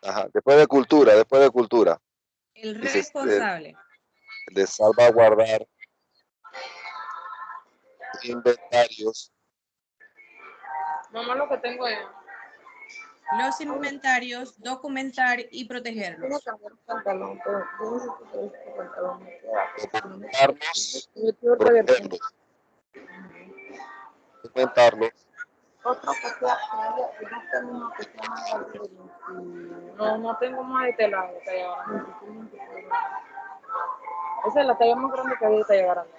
ajá, después de cultura, El dice, responsable. de salvaguardar inventarios. Mamá, lo que tengo es. Los inventarios, documentar y protegerlos. Documentarlos, protegerlos. Documentarlos. Otro que sea, no tengo más de este lado. Esa es la talla más grande que había de talla grande.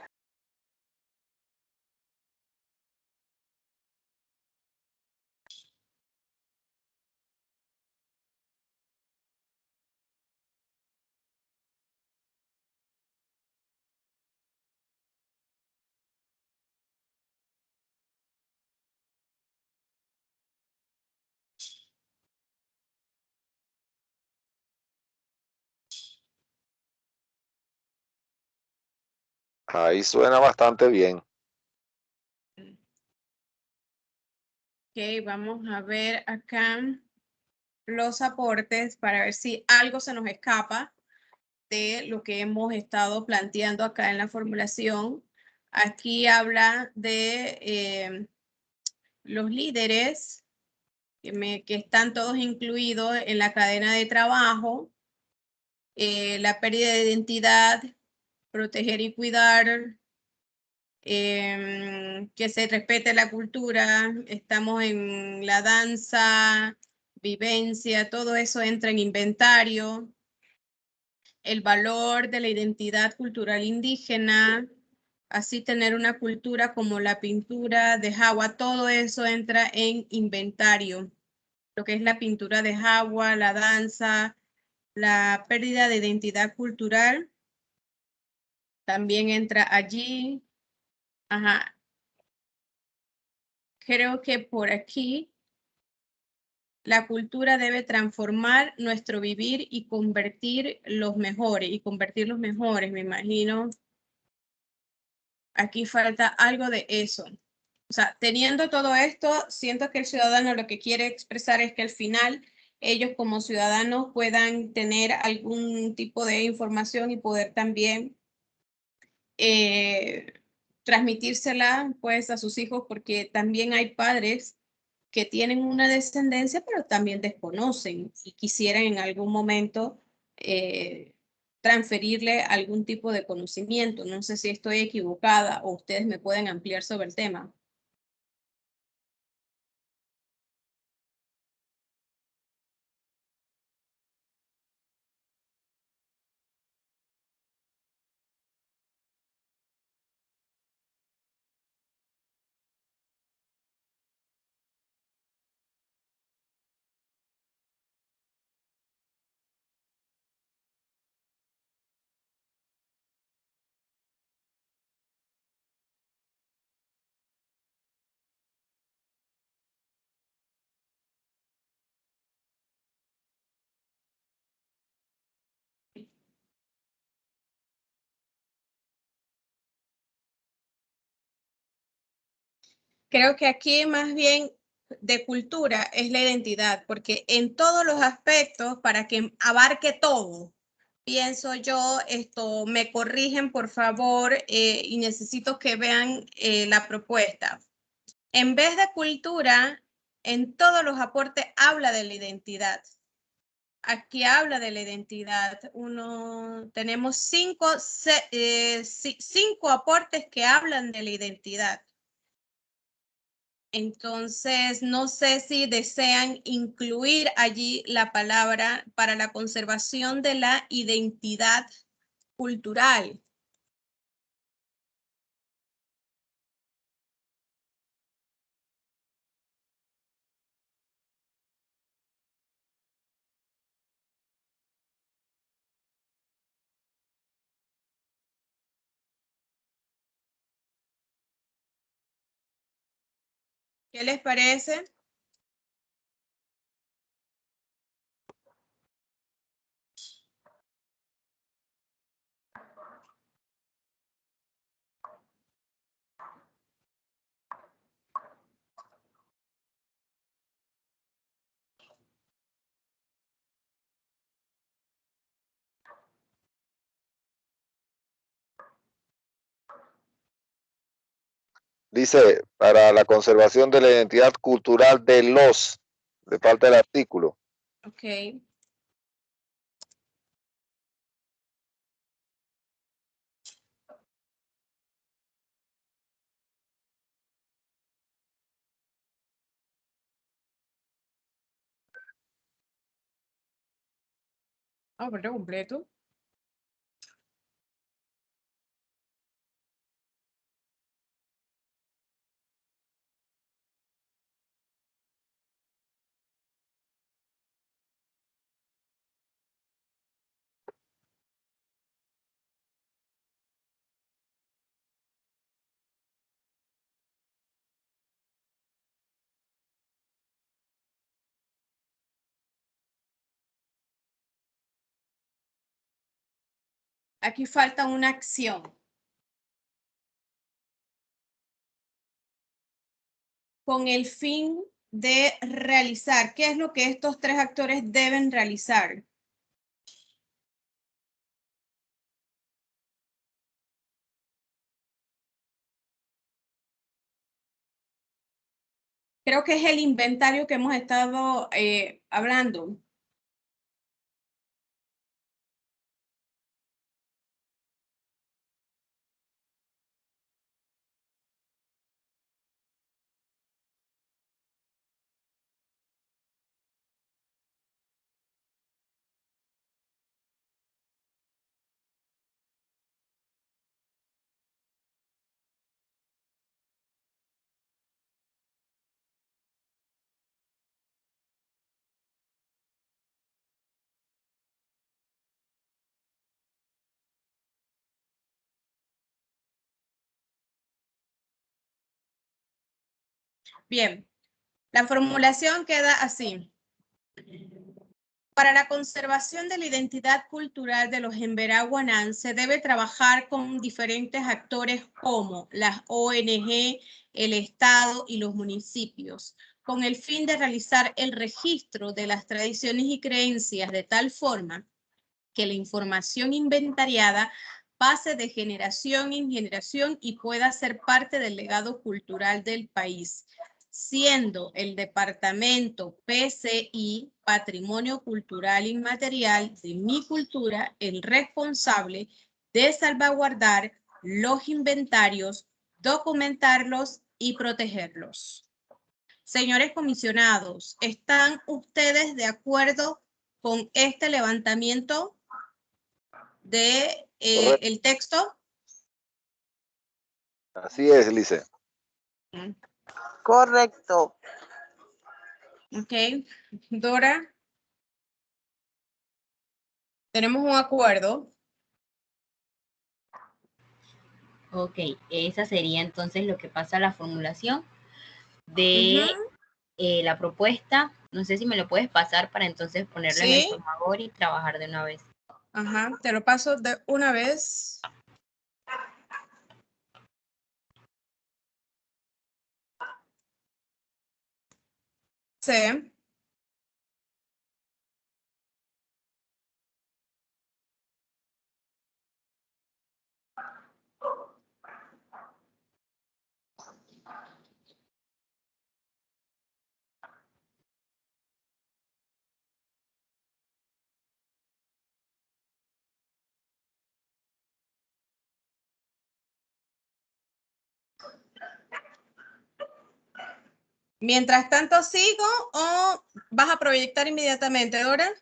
Ahí suena bastante bien. Ok, vamos a ver acá los aportes para ver si algo se nos escapa de lo que hemos estado planteando acá en la formulación. Aquí habla de los líderes que están todos incluidos en la cadena de trabajo, la pérdida de identidad, proteger y cuidar, que se respete la cultura, estamos en la danza, vivencia, todo eso entra en inventario, el valor de la identidad cultural indígena, así tener una cultura como la pintura de Jagua, todo eso entra en inventario, lo que es la pintura de Jagua, la danza, la pérdida de identidad cultural, también entra allí. Ajá. creo que por aquí la cultura debe transformar nuestro vivir y convertir los mejores, me imagino. Aquí falta algo de eso. O sea, teniendo todo esto, siento que el ciudadano lo que quiere expresar es que al final ellos como ciudadanos puedan tener algún tipo de información y poder también eh, transmitírsela pues a sus hijos, porque también hay padres que tienen una descendencia, pero también desconocen y quisieran en algún momento transferirle algún tipo de conocimiento. No sé si estoy equivocada o ustedes me pueden ampliar sobre el tema. Creo que aquí más bien de cultura es la identidad, porque en todos los aspectos, para que abarque todo, pienso yo, esto, me corrigen por favor y necesito que vean la propuesta. En vez de cultura, en todos los aportes habla de la identidad. Aquí habla de la identidad. Tenemos cinco aportes que hablan de la identidad. Entonces, no sé si desean incluir allí la palabra para la conservación de la identidad cultural. ¿Qué les parece? Dice, para la conservación de la identidad cultural de los, de falta el artículo. Ok. Ah, pero completo. Aquí falta una acción. Con el fin de realizar. ¿Qué es lo que estos tres actores deben realizar? Creo que es el inventario que hemos estado hablando. Bien, la formulación queda así. Para la conservación de la identidad cultural de los Emberá Guanán se debe trabajar con diferentes actores como las ONG, el Estado y los municipios, con el fin de realizar el registro de las tradiciones y creencias de tal forma que la información inventariada pase de generación en generación y pueda ser parte del legado cultural del país, siendo el Departamento PCI, Patrimonio Cultural Inmaterial de mi cultura, el responsable de salvaguardar los inventarios, documentarlos y protegerlos. Señores comisionados, ¿están ustedes de acuerdo con este levantamiento de el texto? Así es, Lice. Correcto. Ok, Dora. Tenemos un acuerdo. Ok, esa sería entonces lo que pasa a la formulación de la propuesta. No sé si me lo puedes pasar para entonces ponerlo en el formador y trabajar de una vez. Ajá, te lo paso de una vez. Sí. Mientras tanto, ¿sigo o vas a proyectar inmediatamente, Dora?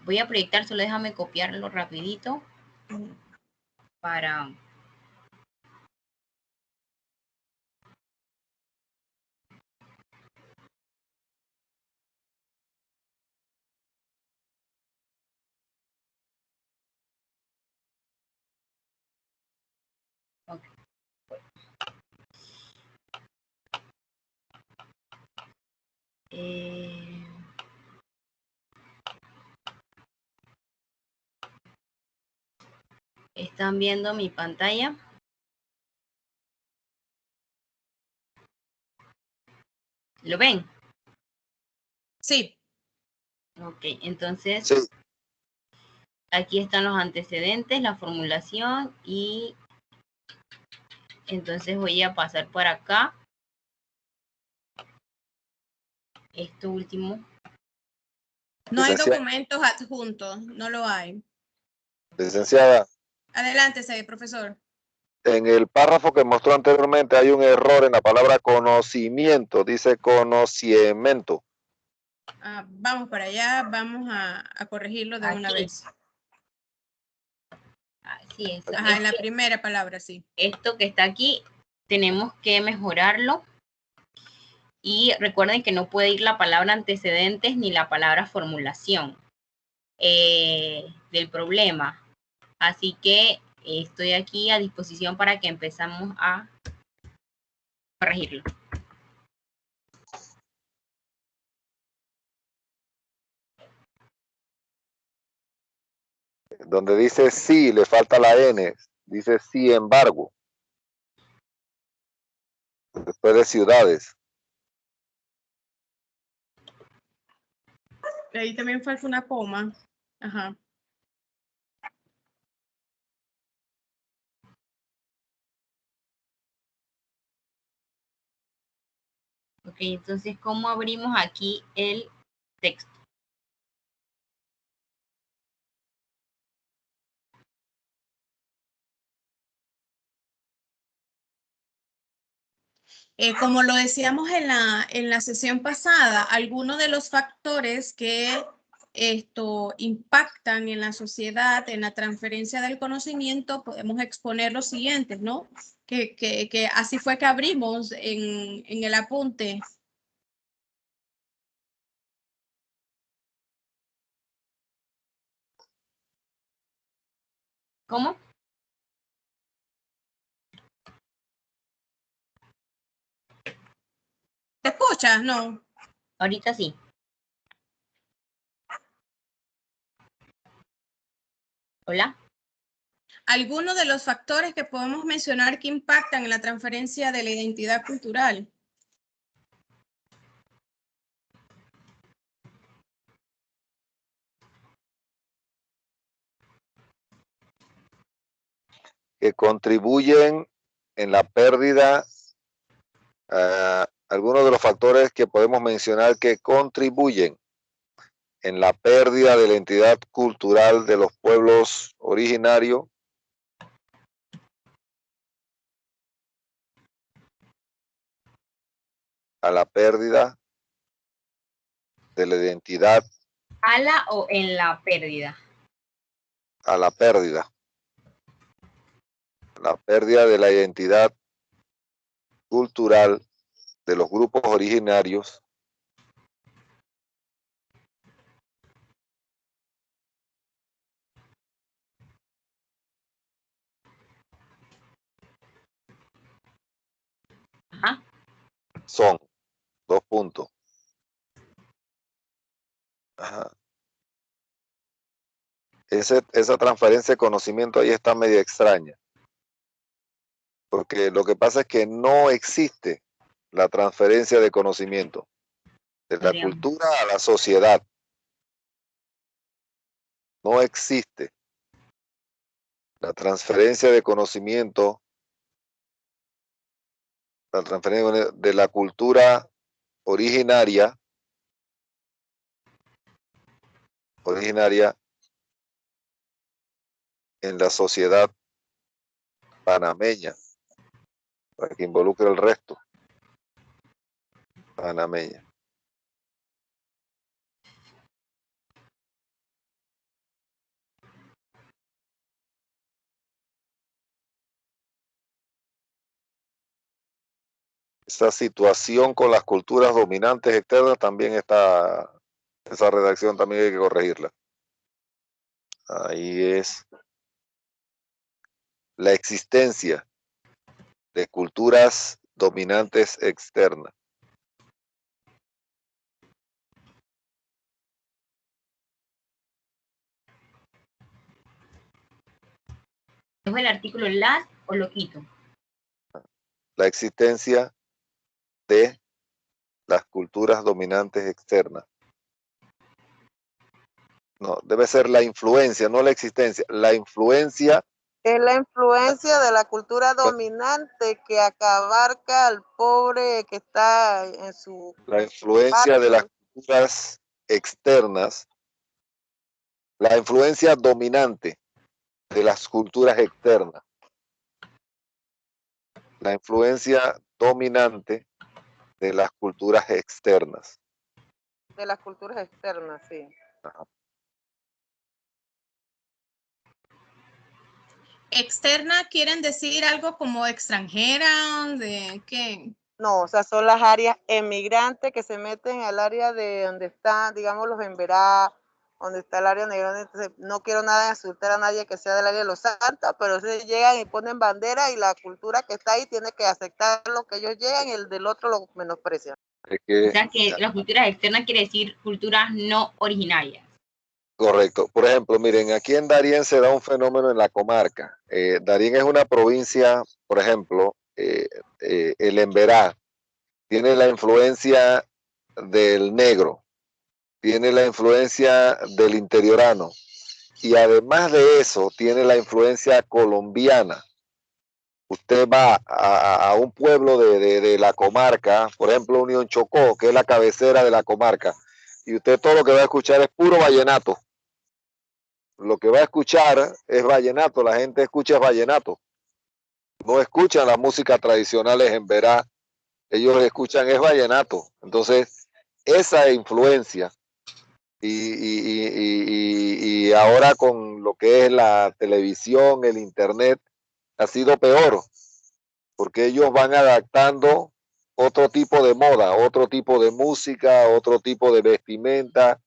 Voy a proyectar, solo déjame copiarlo rapidito para... Okay. ¿Están viendo mi pantalla? ¿Lo ven? Sí. Ok, entonces Sí. aquí están los antecedentes, la formulación y entonces voy a pasar por acá. Esto último. No hay documentos adjuntos, no lo hay. Licenciada. Adelante, profesor. En el párrafo que mostró anteriormente hay un error en la palabra conocimiento, dice conocimiento. Vamos para allá, vamos a corregirlo de una vez. Así es. Ajá, en la primera palabra, sí. Esto que está aquí, tenemos que mejorarlo. Y recuerden que no puede ir la palabra antecedentes ni la palabra formulación del problema. Así que estoy aquí a disposición para que empezamos a corregirlo. Donde dice sí, le falta la N, dice sí embargo. Después de ciudades. Ahí también falta una coma. Ajá. Ok, entonces, ¿cómo abrimos aquí el texto? Como lo decíamos en la sesión pasada, algunos de los factores que impactan en la sociedad, en la transferencia del conocimiento, podemos exponer los siguientes, ¿no? Que así fue que abrimos en el apunte. ¿Cómo? ¿Te escuchas? No. Ahorita sí. Hola. Algunos de los factores que podemos mencionar que impactan en la transferencia de la identidad cultural. Que contribuyen en la pérdida, algunos de los factores que podemos mencionar que contribuyen en la pérdida de la identidad cultural de los pueblos originarios, a la pérdida de la identidad, ¿A la o en la pérdida? a la pérdida de la identidad cultural de los grupos originarios, Ajá. son 2 puntos. Ajá. Esa transferencia de conocimiento ahí está medio extraña, porque lo que pasa es que no existe la transferencia de conocimiento de la cultura a la sociedad. No existe la transferencia de conocimiento, la transferencia de la cultura originaria en la sociedad panameña, para que involucre el resto panameña. Esa situación con las culturas dominantes externas también está, esa redacción también hay que corregirla. Ahí es la existencia de culturas dominantes externas. ¿Es el artículo las o lo quito? La existencia de las culturas dominantes externas. No, debe ser la influencia, no la existencia. La influencia. Es la influencia de la cultura dominante que abarca al pobre que está en su... La influencia de las culturas externas. La influencia dominante de las culturas externas. La influencia dominante de las culturas externas. De las culturas externas, sí. Ajá. Externa quieren decir algo como extranjera, ¿de qué? No, o sea, son las áreas emigrantes que se meten al área de donde están, digamos, los Emberá, donde está el área negra. Entonces, no quiero nada de insultar a nadie que sea del área de los Santos, pero se llegan y ponen bandera y la cultura que está ahí tiene que aceptar lo que ellos llegan y el del otro lo menosprecia. O sea que las culturas externas quiere decir culturas no originarias. Correcto. Por ejemplo, miren, aquí en Darién se da un fenómeno en la comarca. Darién es una provincia, por ejemplo, el Emberá tiene la influencia del negro, tiene la influencia del interiorano y además de eso tiene la influencia colombiana. Usted va a un pueblo de la comarca, por ejemplo, Unión Chocó, que es la cabecera de la comarca, y usted todo lo que va a escuchar es puro vallenato. Lo que va a escuchar es vallenato, la gente escucha vallenato. No escuchan las músicas tradicionales en Verá, ellos escuchan es vallenato. Entonces, esa influencia y ahora con lo que es la televisión, el internet, ha sido peor, porque ellos van adaptando otro tipo de moda, otro tipo de música, otro tipo de vestimenta,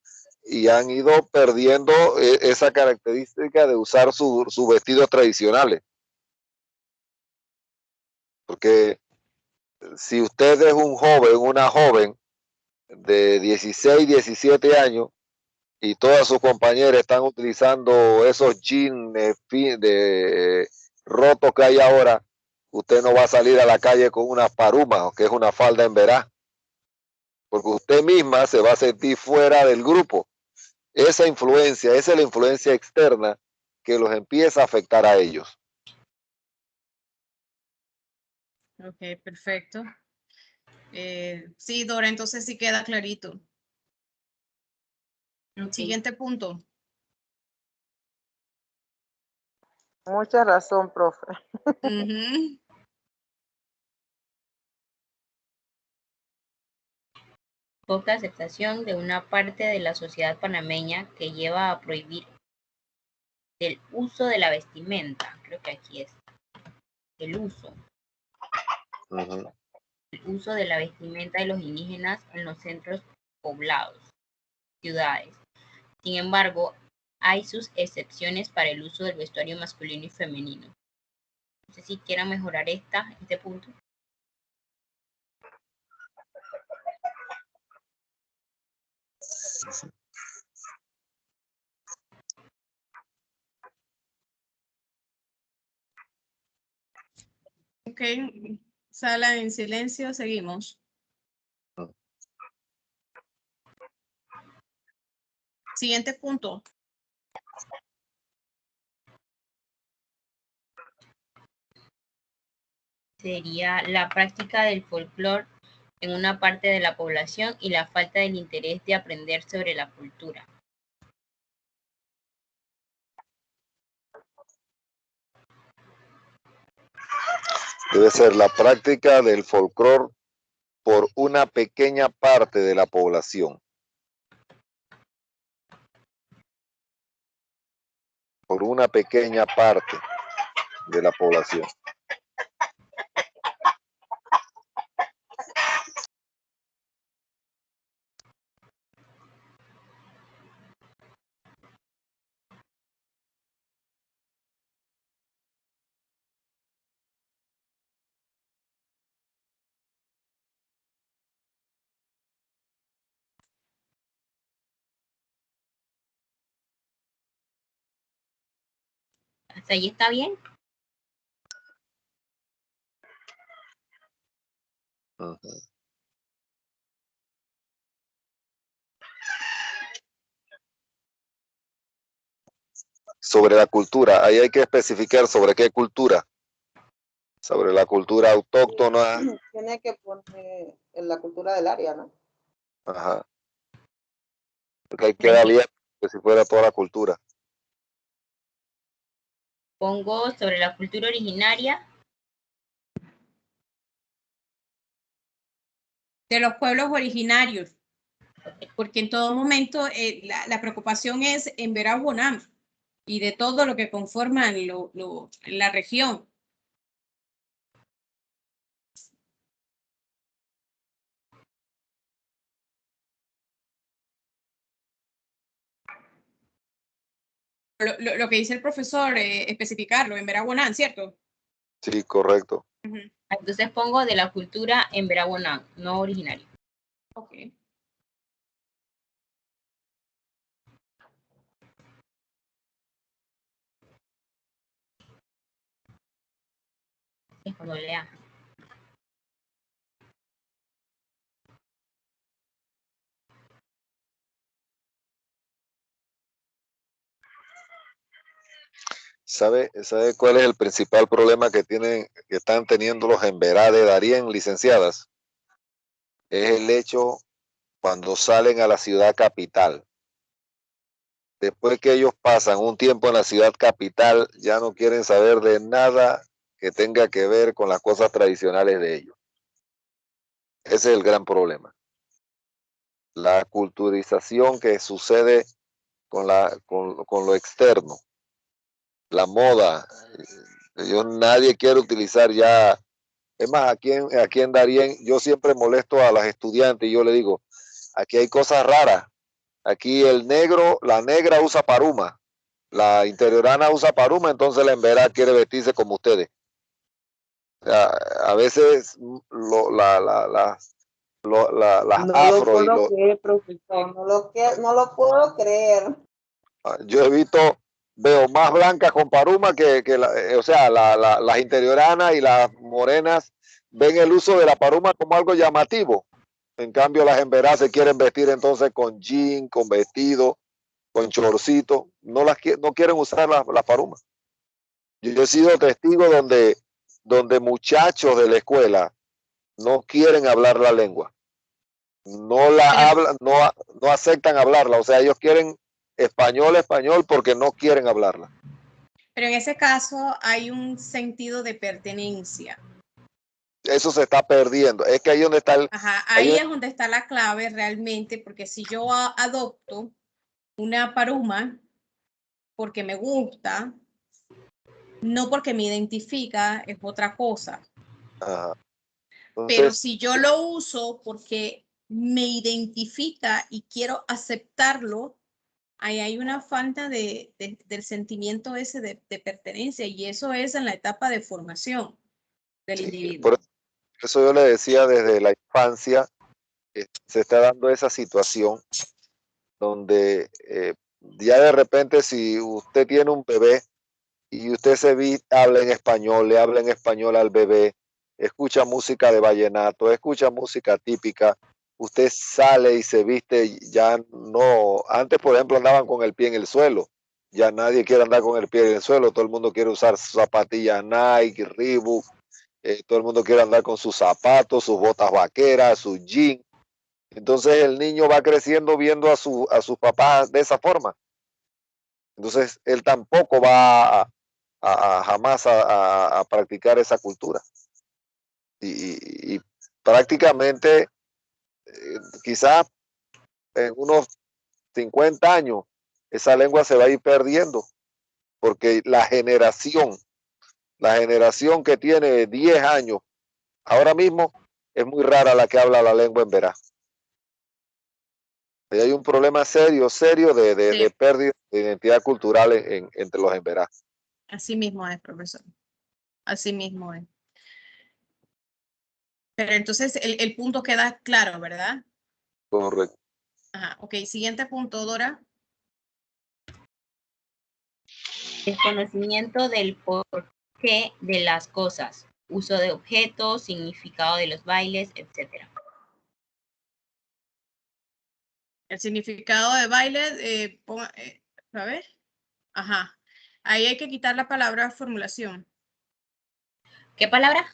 y han ido perdiendo esa característica de usar sus vestidos tradicionales. Porque si usted es un joven, una joven de 16, 17 años y todas sus compañeras están utilizando esos jeans de rotos que hay ahora, usted no va a salir a la calle con una paruma, que es una falda en verá, porque usted misma se va a sentir fuera del grupo. Esa influencia, esa es la influencia externa que los empieza a afectar a ellos. Ok, perfecto. Sí, Dora, entonces sí queda clarito. Ok. Siguiente punto. Mucha razón, profe. Ujú. Poca aceptación de una parte de la sociedad panameña que lleva a prohibir el uso de la vestimenta. Creo que aquí es el uso. Ujú. El uso de la vestimenta de los indígenas en los centros poblados, ciudades. Sin embargo, hay sus excepciones para el uso del vestuario masculino y femenino. No sé si quieran mejorar este punto. Ok, sala en silencio, seguimos. Siguiente punto. Sería la práctica del folclore en una parte de la población y la falta del interés de aprender sobre la cultura. Debe ser la práctica del folclore por una pequeña parte de la población. Por una pequeña parte de la población. ¿Hasta ahí está bien? Ujú. Sobre la cultura, ahí hay que especificar sobre qué cultura. Sobre la cultura autóctona. Tiene que poner en la cultura del área, ¿no? Ajá. Porque ahí queda bien que si fuera toda la cultura. Pongo sobre la cultura originaria. De los pueblos originarios, porque en todo momento la preocupación es en Veragüonam y de todo lo que conforman la región. Lo que dice el profesor, especificarlo en Veragüonam, ¿cierto? Sí, correcto. Entonces pongo de la cultura en Veragüonam, no originario. Ok. Es cuando lea. ¿Sabe cuál es el principal problema que están teniendo los Emberá de Darién, licenciadas? Es el hecho cuando salen a la ciudad capital. Después que ellos pasan un tiempo en la ciudad capital, ya no quieren saber de nada que tenga que ver con las cosas tradicionales de ellos. Ese es el gran problema. La culturización que sucede con lo externo, la moda. Nadie quiere utilizar ya. Es más, aquí en Darién, yo siempre molesto a las estudiantes y yo le digo, aquí hay cosas raras. Aquí el negro, la negra usa paruma, la interiorana usa paruma, entonces la emberá quiere vestirse como ustedes. O sea, a veces las No lo afro y puedo creer, profesor, no lo puedo creer. yo he visto, veo más blancas con paruma o sea, las interioranas y las morenas ven el uso de la paruma como algo llamativo. En cambio, las emberas se quieren vestir entonces con jean, con vestido, con chorcito. No quieren usar la paruma. Yo he sido testigo donde muchachos de la escuela no quieren hablar la lengua. No la Pero, hablan, no aceptan hablarla. O sea, ellos quieren español porque no quieren hablarla. pero en ese caso hay un sentido de pertenencia. Eso se está perdiendo. Es que ahí donde está Ajá, ahí es donde está la clave realmente, porque si yo adopto una paruma porque me gusta, no porque me identifica, es otra cosa. Ajá. Entonces, Pero si yo lo uso porque me identifica y quiero aceptarlo, ahí hay una falta del sentimiento ese de pertenencia, y eso es en la etapa de formación del sí, individuo. por eso yo le decía desde la infancia, se está dando esa situación donde ya de repente si usted tiene un bebé y usted habla en español, le habla en español al bebé, escucha música de vallenato, escucha música típica, usted sale y se viste, ya no, antes por ejemplo andaban con el pie en el suelo, ya nadie quiere andar con el pie en el suelo, todo el mundo quiere usar zapatillas Nike, Reebok, todo el mundo quiere andar con sus zapatos, sus botas vaqueras, sus jeans. Entonces el niño va creciendo viendo a sus papás de esa forma. Entonces él tampoco va jamás a practicar esa cultura. Y prácticamente, quizás en unos 50 años, esa lengua se va a ir perdiendo, porque la generación que tiene 10 años, ahora mismo es muy rara la que habla la lengua en veraz. Y hay un problema serio de pérdida de identidad cultural entre los emberás. Así mismo es, profesor. Así mismo es. Pero entonces el punto queda claro, ¿verdad? Correcto. Ajá, ok, siguiente punto, Dora. Desconocimiento del porqué de las cosas, uso de objetos, significado de los bailes, etc. El significado de baile, a ver, ajá. Ahí hay que quitar la palabra formulación. ¿Qué palabra?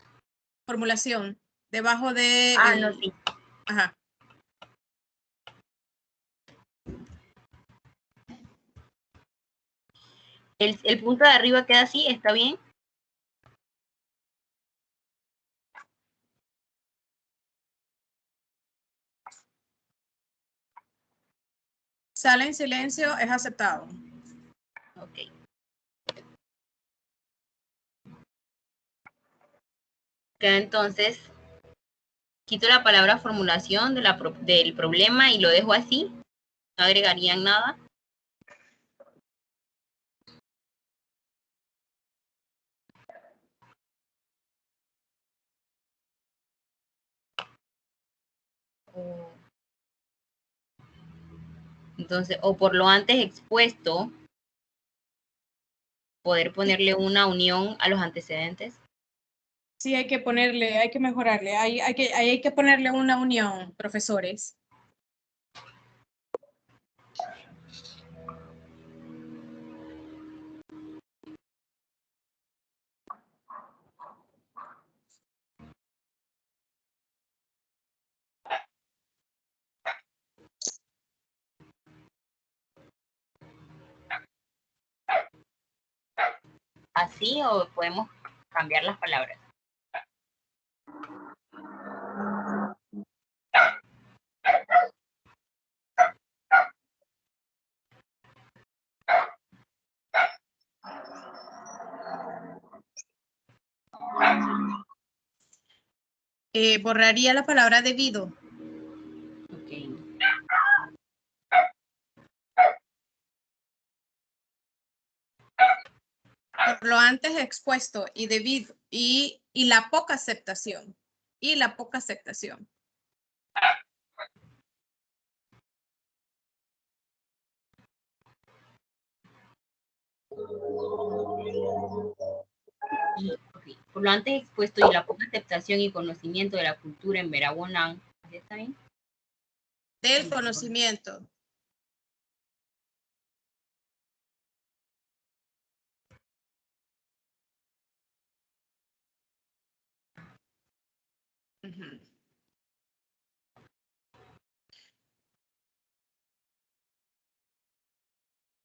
Formulación, debajo de... No, sí. Ajá. El punto de arriba queda así, ¿está bien? Sala en silencio es aceptado. Ok. Entonces, quito la palabra formulación del problema y lo dejo así. No agregarían nada. Entonces, o por lo antes expuesto, poder ponerle una unión a los antecedentes. Sí, hay que mejorarle. Hay que ponerle una unión, profesores. Así o podemos cambiar las palabras. Borraría la palabra debido. Okay. por lo antes expuesto y debido, y la poca aceptación. Y la poca aceptación. Por lo antes expuesto y la poca aceptación y conocimiento de la cultura en Veraguanán. ¿Así está bien? Del conocimiento. Uh-huh.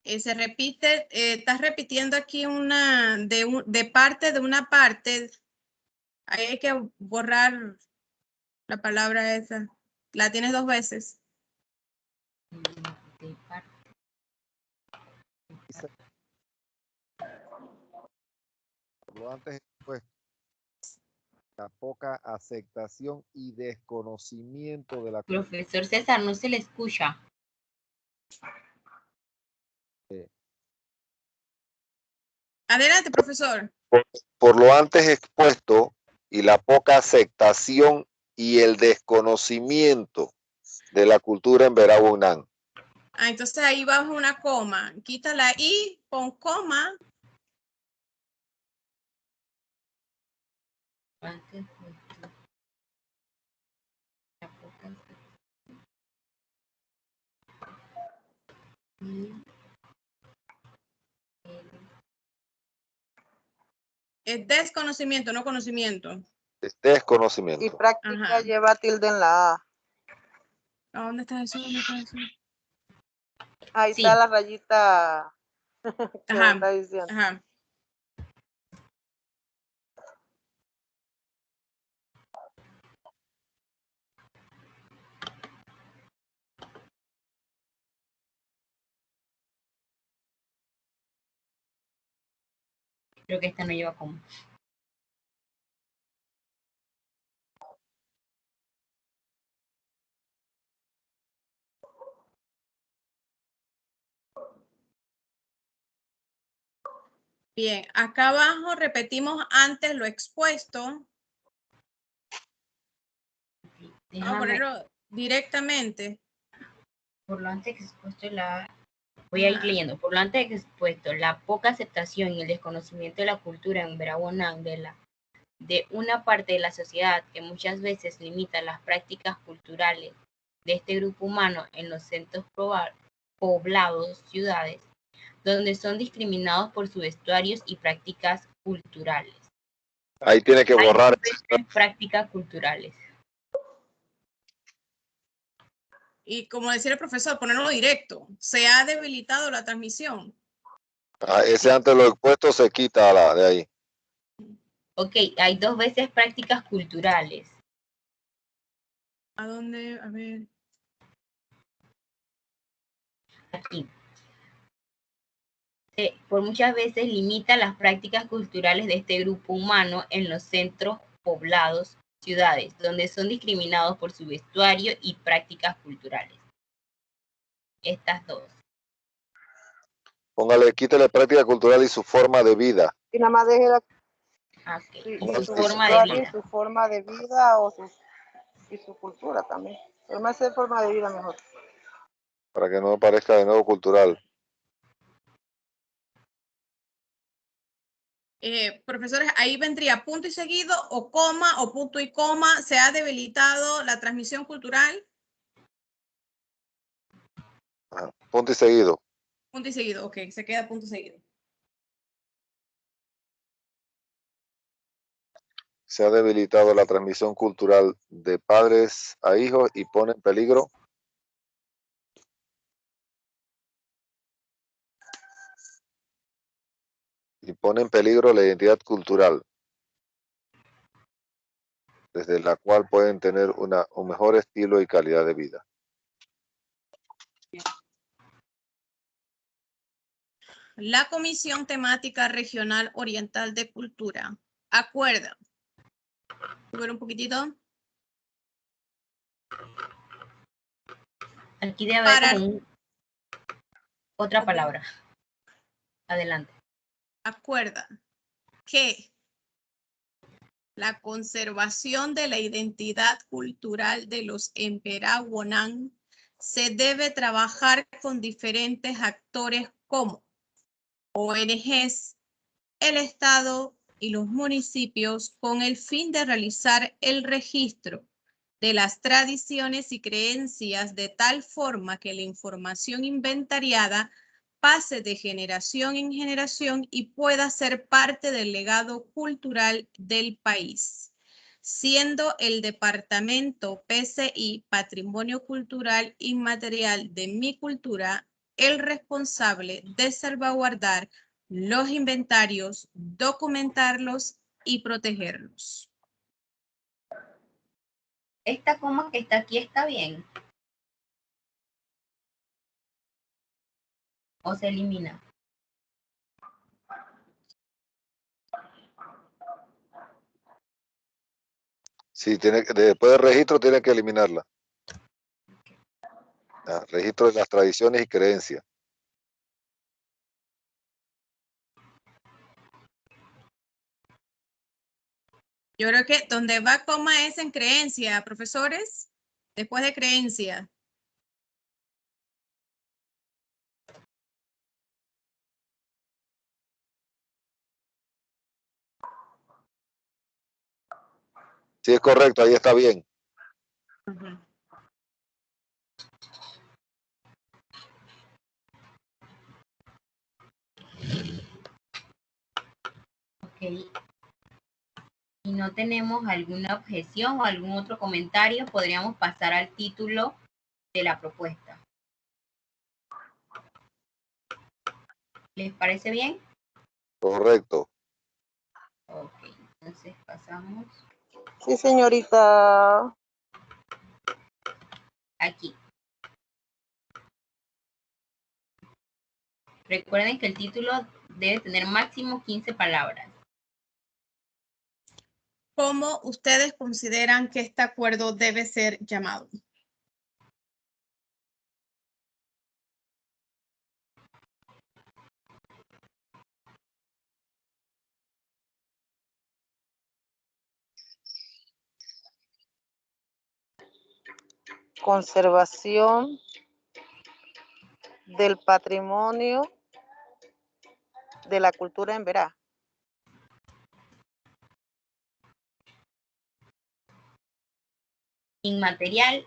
Se repite, estás repitiendo aquí una de parte de una parte. Ahí hay que borrar la palabra esa. La tienes 2 veces. De parte. Por lo antes expuesto, la poca aceptación y desconocimiento de la Profesor César, no se le escucha. Adelante, profesor. por lo antes expuesto y la poca aceptación y el desconocimiento de la cultura en Veraguanán. Entonces ahí bajo una coma. Quita la I, pon coma. Antes, Es desconocimiento, no conocimiento. Desconocimiento. Y práctica Ajá. lleva tilde en la A. ¿A dónde está eso? ¿Dónde está eso? Ahí sí. está la rayita que me Ajá. está diciendo. Ajá. Creo que esta no lleva coma. Bien, acá abajo repetimos antes lo expuesto. Vamos a ponerlo directamente. Por lo antes expuesto voy a ir leyendo. Por lo antes expuesto, la poca aceptación y el desconocimiento de la cultura en Veraguanán de una parte de la sociedad que muchas veces limita las prácticas culturales de este grupo humano en los centros poblados, ciudades, donde son discriminados por sus vestuarios y prácticas culturales. Ahí tiene que borrar. Prácticas culturales. Y como decía el profesor, ponerlo directo. Se ha debilitado la transmisión. Ese antes lo expuesto se quita de ahí. Ok, hay 2 veces prácticas culturales. ¿A dónde? A ver. Aquí. Por muchas veces limita las prácticas culturales de este grupo humano en los centros poblados, ciudades, donde son discriminados por su vestuario y prácticas culturales. Estas 2. Póngale, quítale práctica cultural y su forma de vida. Y nada más deje Okay. y su su forma de vestuario, vida. su forma de vida y su cultura también. Pero más de forma de vida mejor. Para que no parezca de nuevo cultural. Profesores, ahí vendría punto y seguido o coma o punto y coma. Se ha debilitado la transmisión cultural. Ajá. Punto y seguido. Punto y seguido, ok, se queda punto y seguido. Se ha debilitado la transmisión cultural de padres a hijos y pone en peligro la identidad cultural, desde la cual pueden tener un mejor estilo y calidad de vida. La Comisión Temática Regional Oriental de Cultura acuerda. Subir un poquitito. Aquí debe haber como otra palabra. Adelante. Acuerda. que la conservación de la identidad cultural de los Emberá Wonam se debe trabajar con diferentes actores como ONGs, el Estado y los municipios con el fin de realizar el registro de las tradiciones y creencias de tal forma que la información inventariada pase de generación en generación y pueda ser parte del legado cultural del país, siendo el Departamento PCI Patrimonio Cultural Inmaterial de mi cultura el responsable de salvaguardar los inventarios, documentarlos y protegerlos. Esta coma que está aquí está bien. ¿O se elimina? Sí, después del registro tiene que eliminarla. Registro de las tradiciones y creencias. Yo creo que donde va coma es en creencia, profesores, después de creencia. Sí, es correcto, ahí está bien. Uh-huh. Ok. Si no tenemos alguna objeción o algún otro comentario, podríamos pasar al título de la propuesta. ¿Les parece bien? Correcto. Ok, entonces pasamos Sí, señorita. aquí. Recuerden que el título debe tener máximo 15 palabras. ¿Cómo ustedes consideran que este acuerdo debe ser llamado? Conservación del patrimonio de la cultura emberá. Inmaterial.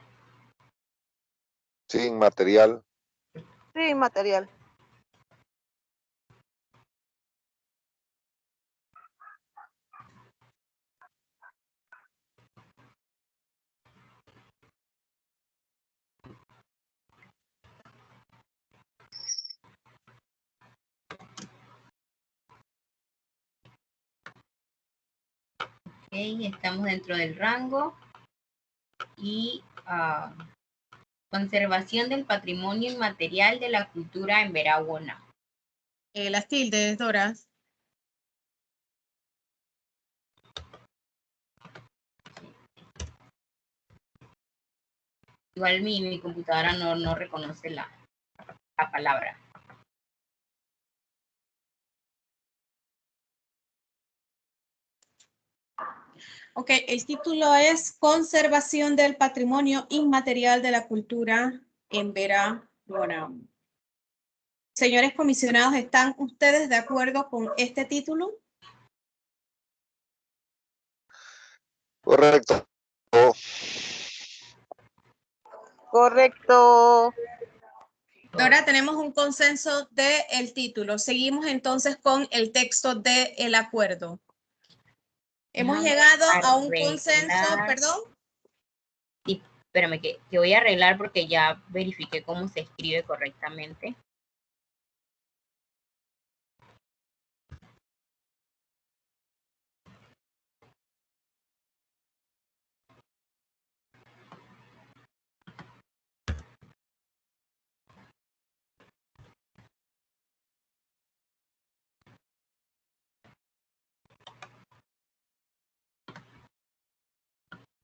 Sí, inmaterial. Sí, material. Okay, estamos dentro del rango. Y conservación del patrimonio inmaterial de la cultura Emberá Wonam. Las tildes, Dora. Igual mi computadora no reconoce la palabra. Ok, el título es Conservación del Patrimonio Inmaterial de la Cultura Emberá Wonam. Señores comisionados, ¿están ustedes de acuerdo con este título? Correcto. Correcto. Ahora tenemos un consenso del título. Seguimos entonces con el texto del acuerdo. Hemos llegado a un consenso, perdón. Sí, espérame, que voy a arreglar porque ya verifiqué cómo se escribe correctamente.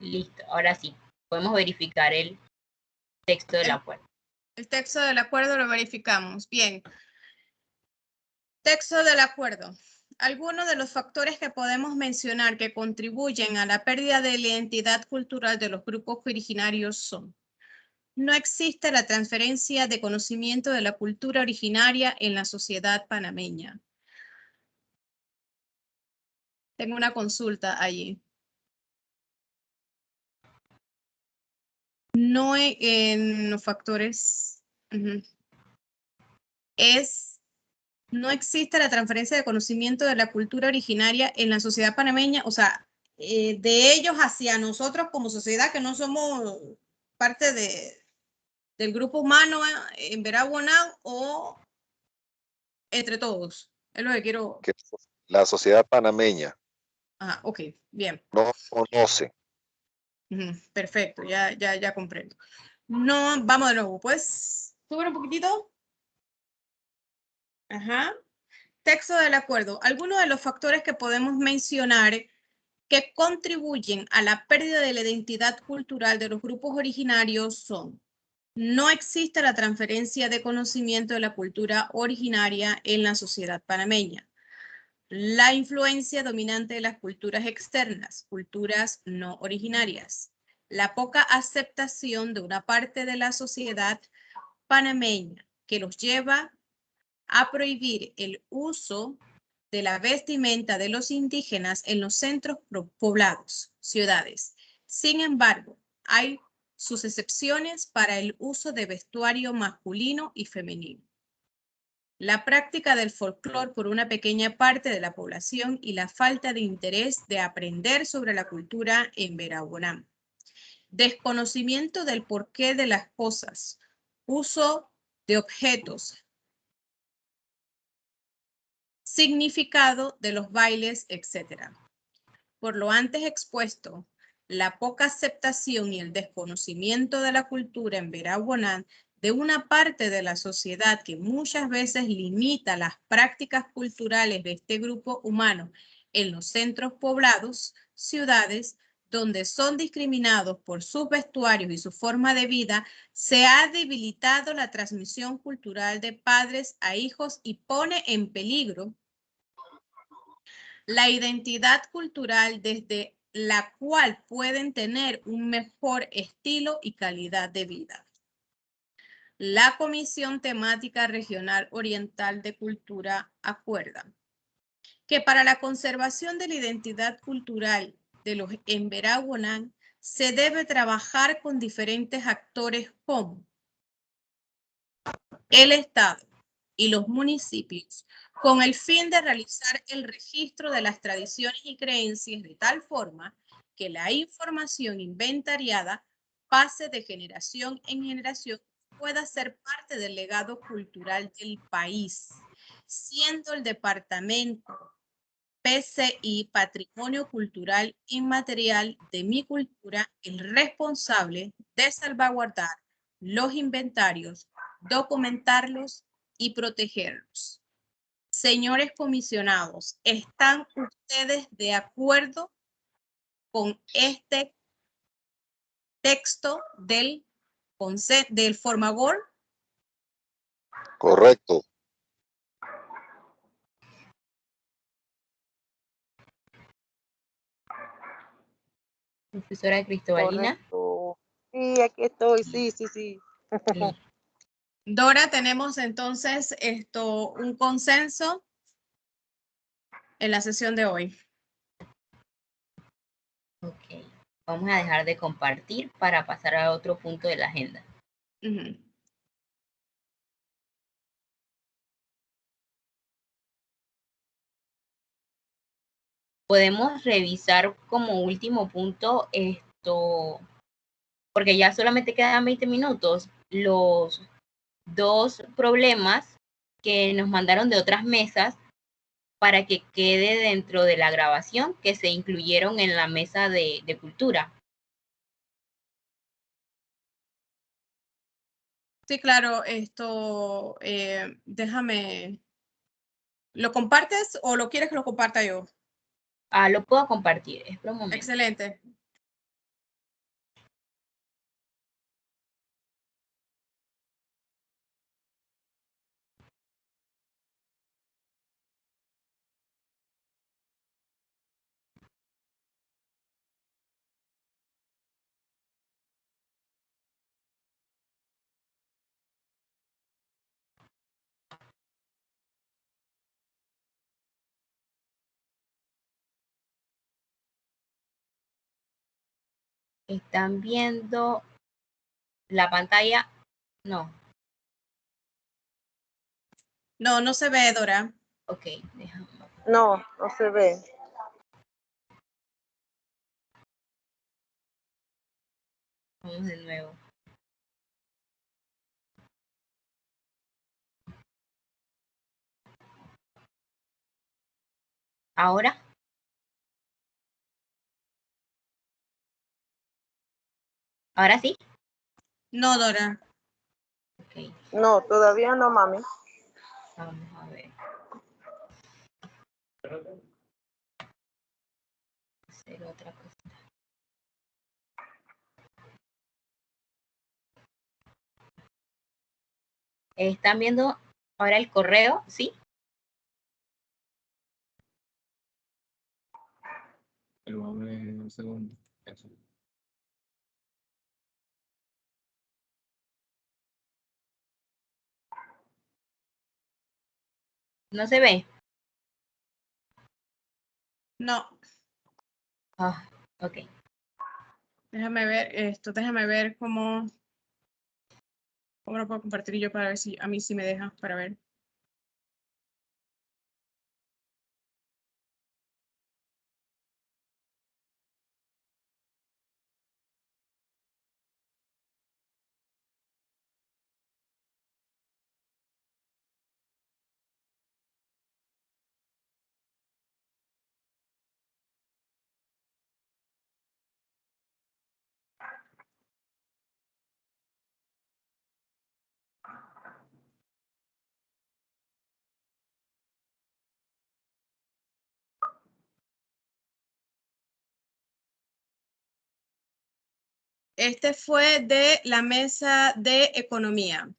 Listo, ahora sí, podemos verificar el texto del acuerdo. El texto del acuerdo lo verificamos. Bien. Texto del acuerdo. algunos de los factores que podemos mencionar que contribuyen a la pérdida de la identidad cultural de los grupos originarios son: no existe la transferencia de conocimiento de la cultura originaria en la sociedad panameña. Tengo una consulta allí. No en los factores. No existe la transferencia de conocimiento de la cultura originaria en la sociedad panameña, o sea, de ellos hacia nosotros como sociedad que no somos parte del grupo humano en Veraguanán, o entre todos. Es lo que quiero. Que la sociedad panameña Ajá, ok, bien. no conoce. Perfecto, ya comprendo. No, vamos de nuevo, pues, sube un poquitito. Ajá. Texto del acuerdo. Algunos de los factores que podemos mencionar que contribuyen a la pérdida de la identidad cultural de los grupos originarios son: no existe la transferencia de conocimiento de la cultura originaria en la sociedad panameña. La influencia dominante de las culturas externas, culturas no originarias. La poca aceptación de una parte de la sociedad panameña que los lleva a prohibir el uso de la vestimenta de los indígenas en los centros poblados, ciudades. Sin embargo, hay sus excepciones para el uso de vestuario masculino y femenino. La práctica del folclore por una pequeña parte de la población y la falta de interés de aprender sobre la cultura en Veraguanán. Desconocimiento del porqué de las cosas, uso de objetos, significado de los bailes, etc. Por lo antes expuesto, la poca aceptación y el desconocimiento de la cultura en Veraguanán de una parte de la sociedad que muchas veces limita las prácticas culturales de este grupo humano en los centros poblados, ciudades, donde son discriminados por sus vestuarios y su forma de vida, se ha debilitado la transmisión cultural de padres a hijos y pone en peligro la identidad cultural desde la cual pueden tener un mejor estilo y calidad de vida. La Comisión Temática Regional Oriental de Cultura acuerda que para la conservación de la identidad cultural de los en Veraguanán se debe trabajar con diferentes actores como el Estado y los municipios, con el fin de realizar el registro de las tradiciones y creencias de tal forma que la información inventariada pase de generación en generación, pueda ser parte del legado cultural del país, siendo el departamento PCI, Patrimonio Cultural Inmaterial de mi Cultura, el responsable de salvaguardar los inventarios, documentarlos y protegerlos. Señores comisionados, ¿están ustedes de acuerdo con este texto del Formagor? Correcto. Profesora Cristobalina. Correcto. Sí, aquí estoy, sí. Sí. Dora, tenemos entonces un consenso en la sesión de hoy. Ok, vamos a dejar de compartir para pasar a otro punto de la agenda. Podemos revisar como último punto porque ya solamente quedan 20 minutos, los dos problemas que nos mandaron de otras mesas para que quede dentro de la grabación que se incluyeron en la mesa de cultura. Sí, claro, déjame, ¿lo compartes o lo quieres que lo comparta yo? Lo puedo compartir, espera un momento. Excelente. ¿Están viendo la pantalla? No. No, no se ve, Dora. Ok, déjame. No, no se ve. Vamos de nuevo. ¿Ahora? ¿Ahora sí? No, Dora. Ok, No, todavía no, mami. vamos a ver. Hacer otra cosa. ¿Están viendo ahora el correo? ¿Sí? Pero vamos a ver un segundo. Eso. ¿No se ve? No. Ah, ok. Déjame ver cómo lo puedo compartir yo para ver si a mí sí me deja, para ver. Este fue de la mesa de economía.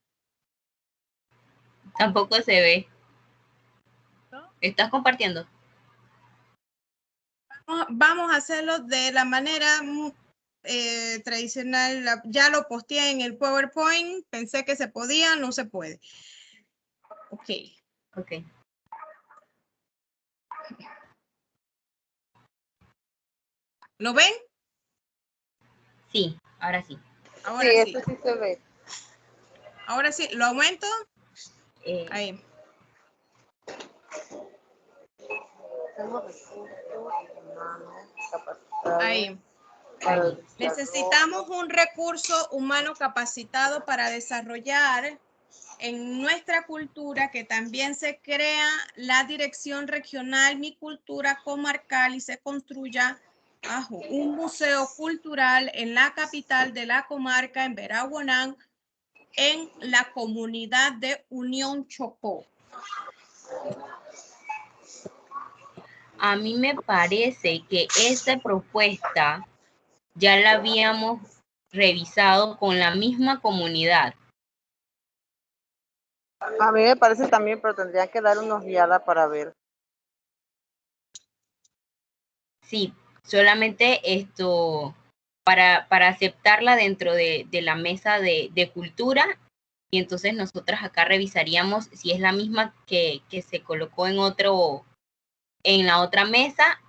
Tampoco se ve. ¿No? ¿Estás compartiendo? Vamos a hacerlo de la manera tradicional. Ya lo posteé en el PowerPoint. Pensé que se podía, no se puede. Ok. Ok. ¿Lo ven? Sí, ahora sí. Ahora Sí, sí. eso sí se ve. Ahora sí. ¿Lo aumento? Ahí. Tenemos recursos humanos capacitados Ahí. para Ahí. el desarrollo. Necesitamos un recurso humano capacitado para desarrollar en nuestra cultura, que también se crea la dirección regional, mi cultura comarcal, y se construya un museo cultural en la capital de la comarca, en Veraguanán, en la comunidad de Unión Chocó. A mí me parece que esta propuesta ya la habíamos revisado con la misma comunidad. A mí me parece también, pero tendrían que dar unos guiadas para ver. Sí, solamente esto para aceptarla dentro de la mesa de cultura, y entonces nosotras acá revisaríamos si es la misma que se colocó en la otra mesa.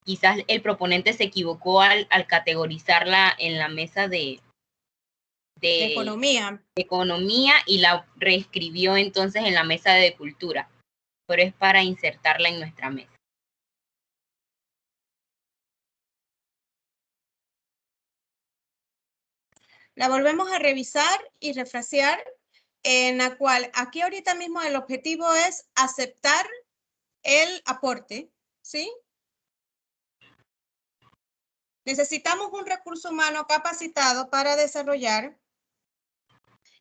Quizás el proponente se equivocó al categorizarla en la mesa de economía y la reescribió entonces en la mesa de cultura, pero es para insertarla en nuestra mesa. La volvemos a revisar y refrasear, en la cual aquí ahorita mismo el objetivo es aceptar el aporte, ¿sí? Necesitamos un recurso humano capacitado para desarrollar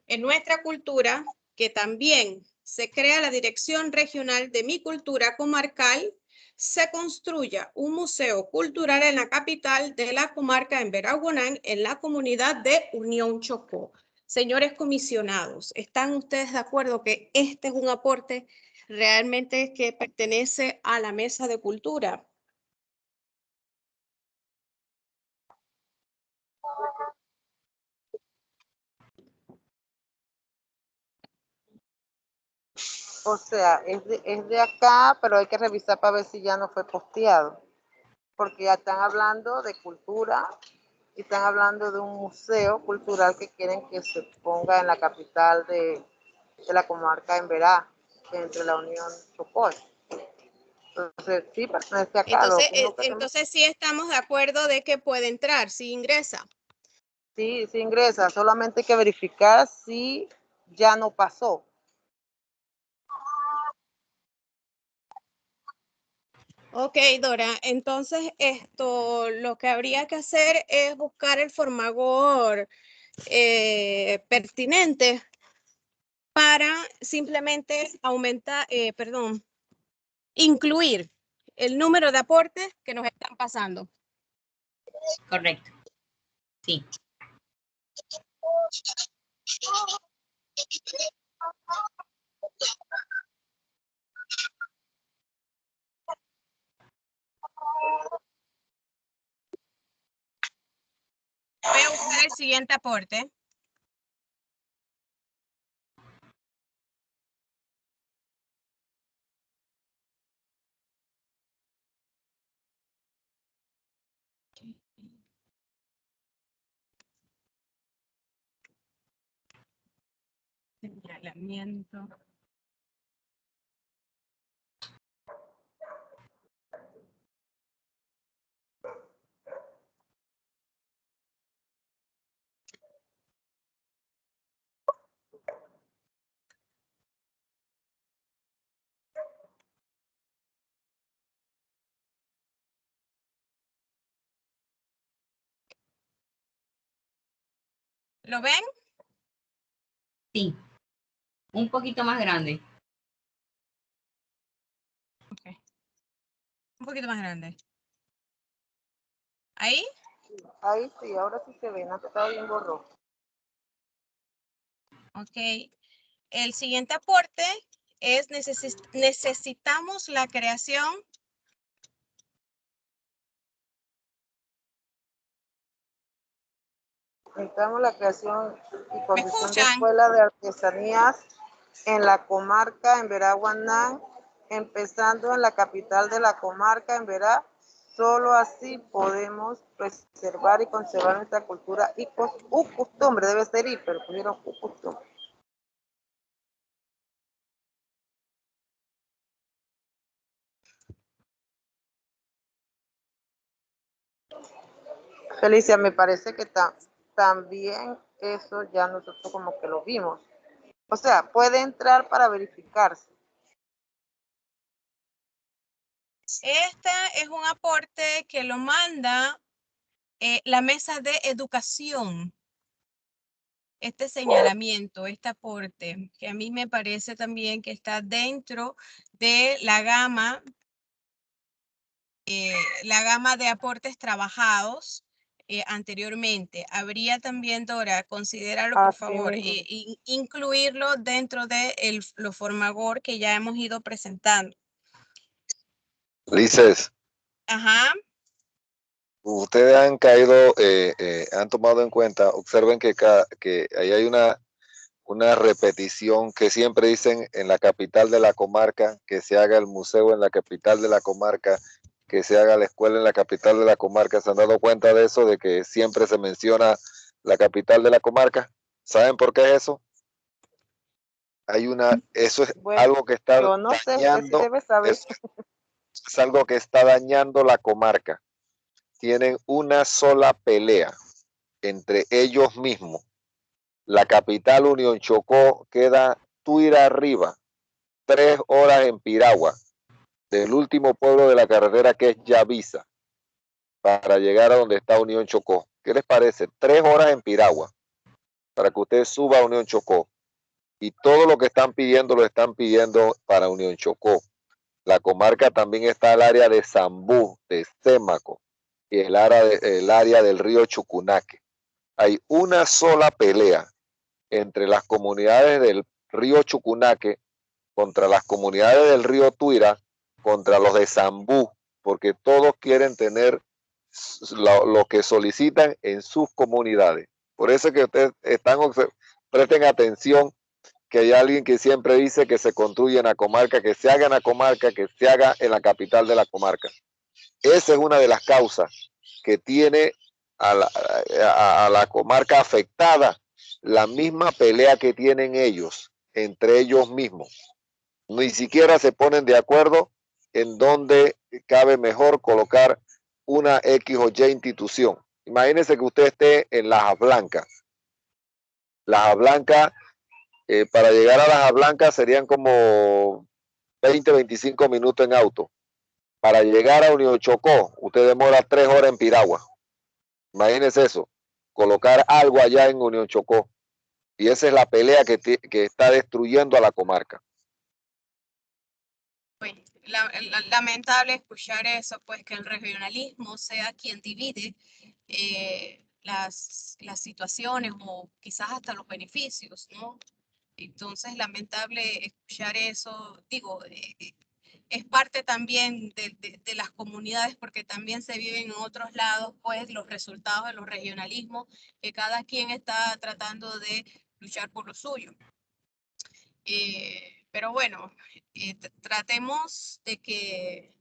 en nuestra cultura, que también se crea la Dirección Regional de mi Cultura Comarcal, se construya un museo cultural en la capital de la comarca, en Veraguanán, en la comunidad de Unión Chocó. Señores comisionados, ¿están ustedes de acuerdo que este es un aporte realmente que pertenece a la mesa de cultura? O sea, es de acá, pero hay que revisar para ver si ya no fue posteado. Porque ya están hablando de cultura y están hablando de un museo cultural que quieren que se ponga en la capital de la comarca en Verá, entre la Unión Chocó. Entonces, sí pertenece acá. Entonces sí estamos de acuerdo de que puede entrar, si ingresa. Sí, sí ingresa, solamente hay que verificar si ya no pasó. Ok, Dora, entonces lo que habría que hacer es buscar el formagor pertinente para simplemente incluir el número de aportes que nos están pasando. Correcto. Sí. Voy a buscar el siguiente aporte. Señalamiento. ¿Lo ven? Sí. Un poquito más grande. Okay. Un poquito más grande. ¿Ahí? Ahí sí, ahora sí se ve, no estaba bien borroso. Ok. El siguiente aporte es necesitamos la creación. Necesitamos la creación y condición de escuchan? escuela de artesanías en la comarca, en Veraguanán, empezando en la capital de la comarca, en Verá. Solo así podemos preservar y conservar nuestra cultura y costumbre, debe ser y, pero pusieron costumbre. Felicia, me parece que también eso ya nosotros como que lo vimos. O sea, puede entrar para verificarse. Este es un aporte que lo manda la mesa de educación. Este señalamiento, este aporte, que a mí me parece también que está dentro de la gama de aportes trabajados anteriormente. Habría también, Dora, considéralo por favor, incluirlo dentro de los formagor que ya hemos ido presentando. Lices, Ajá. ustedes han caído, han tomado en cuenta, observen que ahí hay una repetición que siempre dicen en la capital de la comarca, que se haga el museo en la capital de la comarca, que se haga la escuela en la capital de la comarca. ¿Se han dado cuenta de eso, de que siempre se menciona la capital de la comarca? ¿Saben por qué es eso? Eso es algo que está Yo no sé, usted sí dañando, debe saber. es algo que está dañando la comarca. Tienen una sola pelea entre ellos mismos. La capital Unión Chocó queda Tuira arriba, 3 horas en Piragua, del último pueblo de la carretera que es Yavisa, para llegar a donde está Unión Chocó. ¿Qué les parece? 3 horas en Piragua, para que usted suba a Unión Chocó. Y todo lo que están pidiendo, lo están pidiendo para Unión Chocó. La comarca también está el área de Zambú, de Sémaco, y el área del río Chucunaque. Hay una sola pelea entre las comunidades del río Chucunaque contra las comunidades del río Tuira, contra los de Zambú, porque todos quieren tener lo que solicitan en sus comunidades. Por eso que ustedes presten atención, que hay alguien que siempre dice que se construye en la comarca, que se haga en la comarca, que se haga en la capital de la comarca. Esa es una de las causas que tiene a la comarca afectada la misma pelea que tienen ellos entre ellos mismos. Ni siquiera se ponen de acuerdo en dónde cabe mejor colocar una X o Y institución. Imagínense que usted esté en Lajas Blancas. Lajas Blancas, para llegar a Lajas Blancas serían como 20, 25 minutos en auto. Para llegar a Unión Chocó, usted demora 3 horas en Piragua. Imagínense eso, colocar algo allá en Unión Chocó. Y esa es la pelea que está destruyendo a la comarca. Lamentable escuchar eso, pues que el regionalismo sea quien divide las situaciones o quizás hasta los beneficios, ¿no? Entonces, lamentable escuchar eso. Digo, es parte también de las comunidades, porque también se viven en otros lados, pues, los resultados de los regionalismos, que cada quien está tratando de luchar por lo suyo. Pero bueno, tratemos de que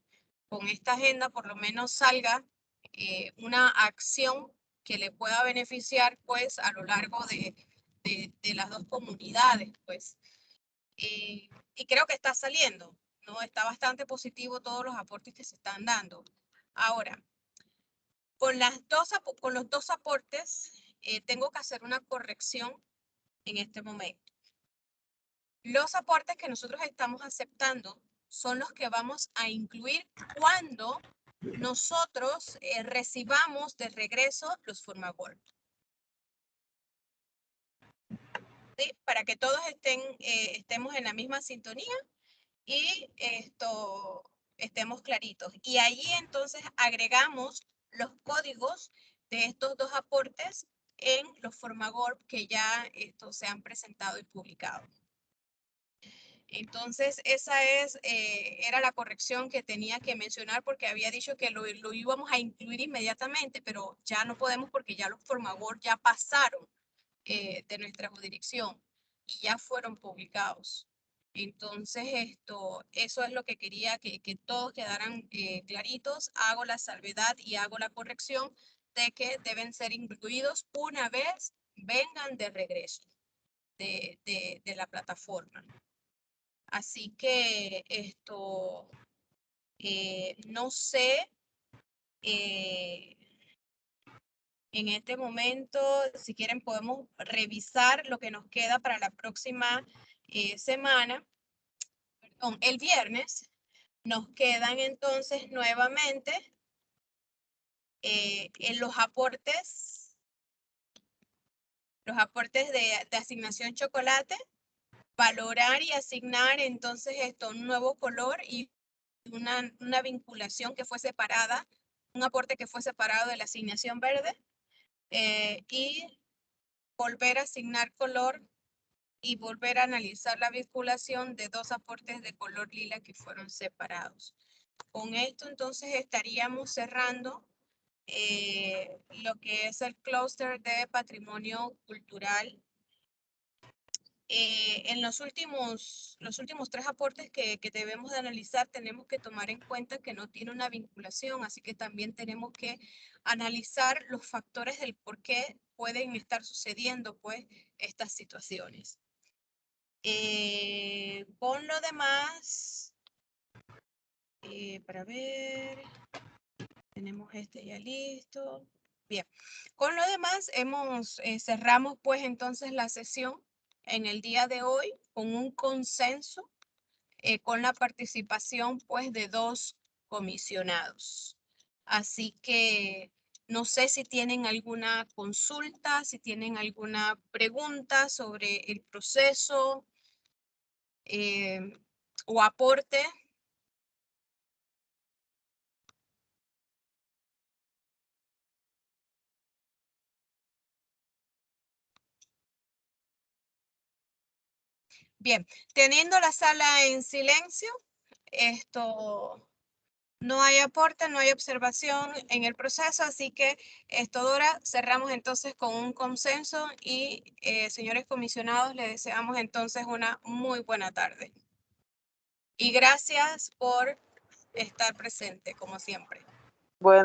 con esta agenda por lo menos salga una acción que le pueda beneficiar, pues, a lo largo de las dos comunidades, pues. Y creo que está saliendo, ¿no? Está bastante positivo todos los aportes que se están dando. Ahora, con los dos aportes, tengo que hacer una corrección en este momento. Los aportes que nosotros estamos aceptando son los que vamos a incluir cuando nosotros recibamos de regreso los Formagol. ¿Sí? Para que todos estemos en la misma sintonía y estemos claritos. Y allí entonces agregamos los códigos de estos dos aportes en los Formagol que ya se han presentado y publicado. Entonces, esa era la corrección que tenía que mencionar, porque había dicho que lo íbamos a incluir inmediatamente, pero ya no podemos porque ya los Formagol ya pasaron de nuestra jurisdicción y ya fueron publicados. Entonces, eso es lo que quería que todos quedaran claritos. Hago la salvedad y hago la corrección de que deben ser incluidos una vez vengan de regreso de la plataforma. Así que no sé en este momento, si quieren podemos revisar lo que nos queda para la próxima semana. Perdón, el viernes nos quedan entonces nuevamente en los aportes de asignación chocolate, valorar y asignar entonces un nuevo color y una vinculación que fue separada, un aporte que fue separado de la asignación verde, y volver a asignar color y volver a analizar la vinculación de dos aportes de color lila que fueron separados. Con esto entonces estaríamos cerrando lo que es el clúster de patrimonio cultural. En los últimos 3 aportes que debemos de analizar, tenemos que tomar en cuenta que no tiene una vinculación, así que también tenemos que analizar los factores del por qué pueden estar sucediendo, pues, estas situaciones. Con lo demás, para ver, tenemos ya listo. Bien, con lo demás cerramos pues entonces la sesión en el día de hoy con un consenso, con la participación pues de 2 comisionados. Así que no sé si tienen alguna consulta, si tienen alguna pregunta sobre el proceso o aporte. Bien, teniendo la sala en silencio, no hay aporte, no hay observación en el proceso, así que Dora, cerramos entonces con un consenso y señores comisionados, les deseamos entonces una muy buena tarde. Y gracias por estar presente, como siempre. Bueno.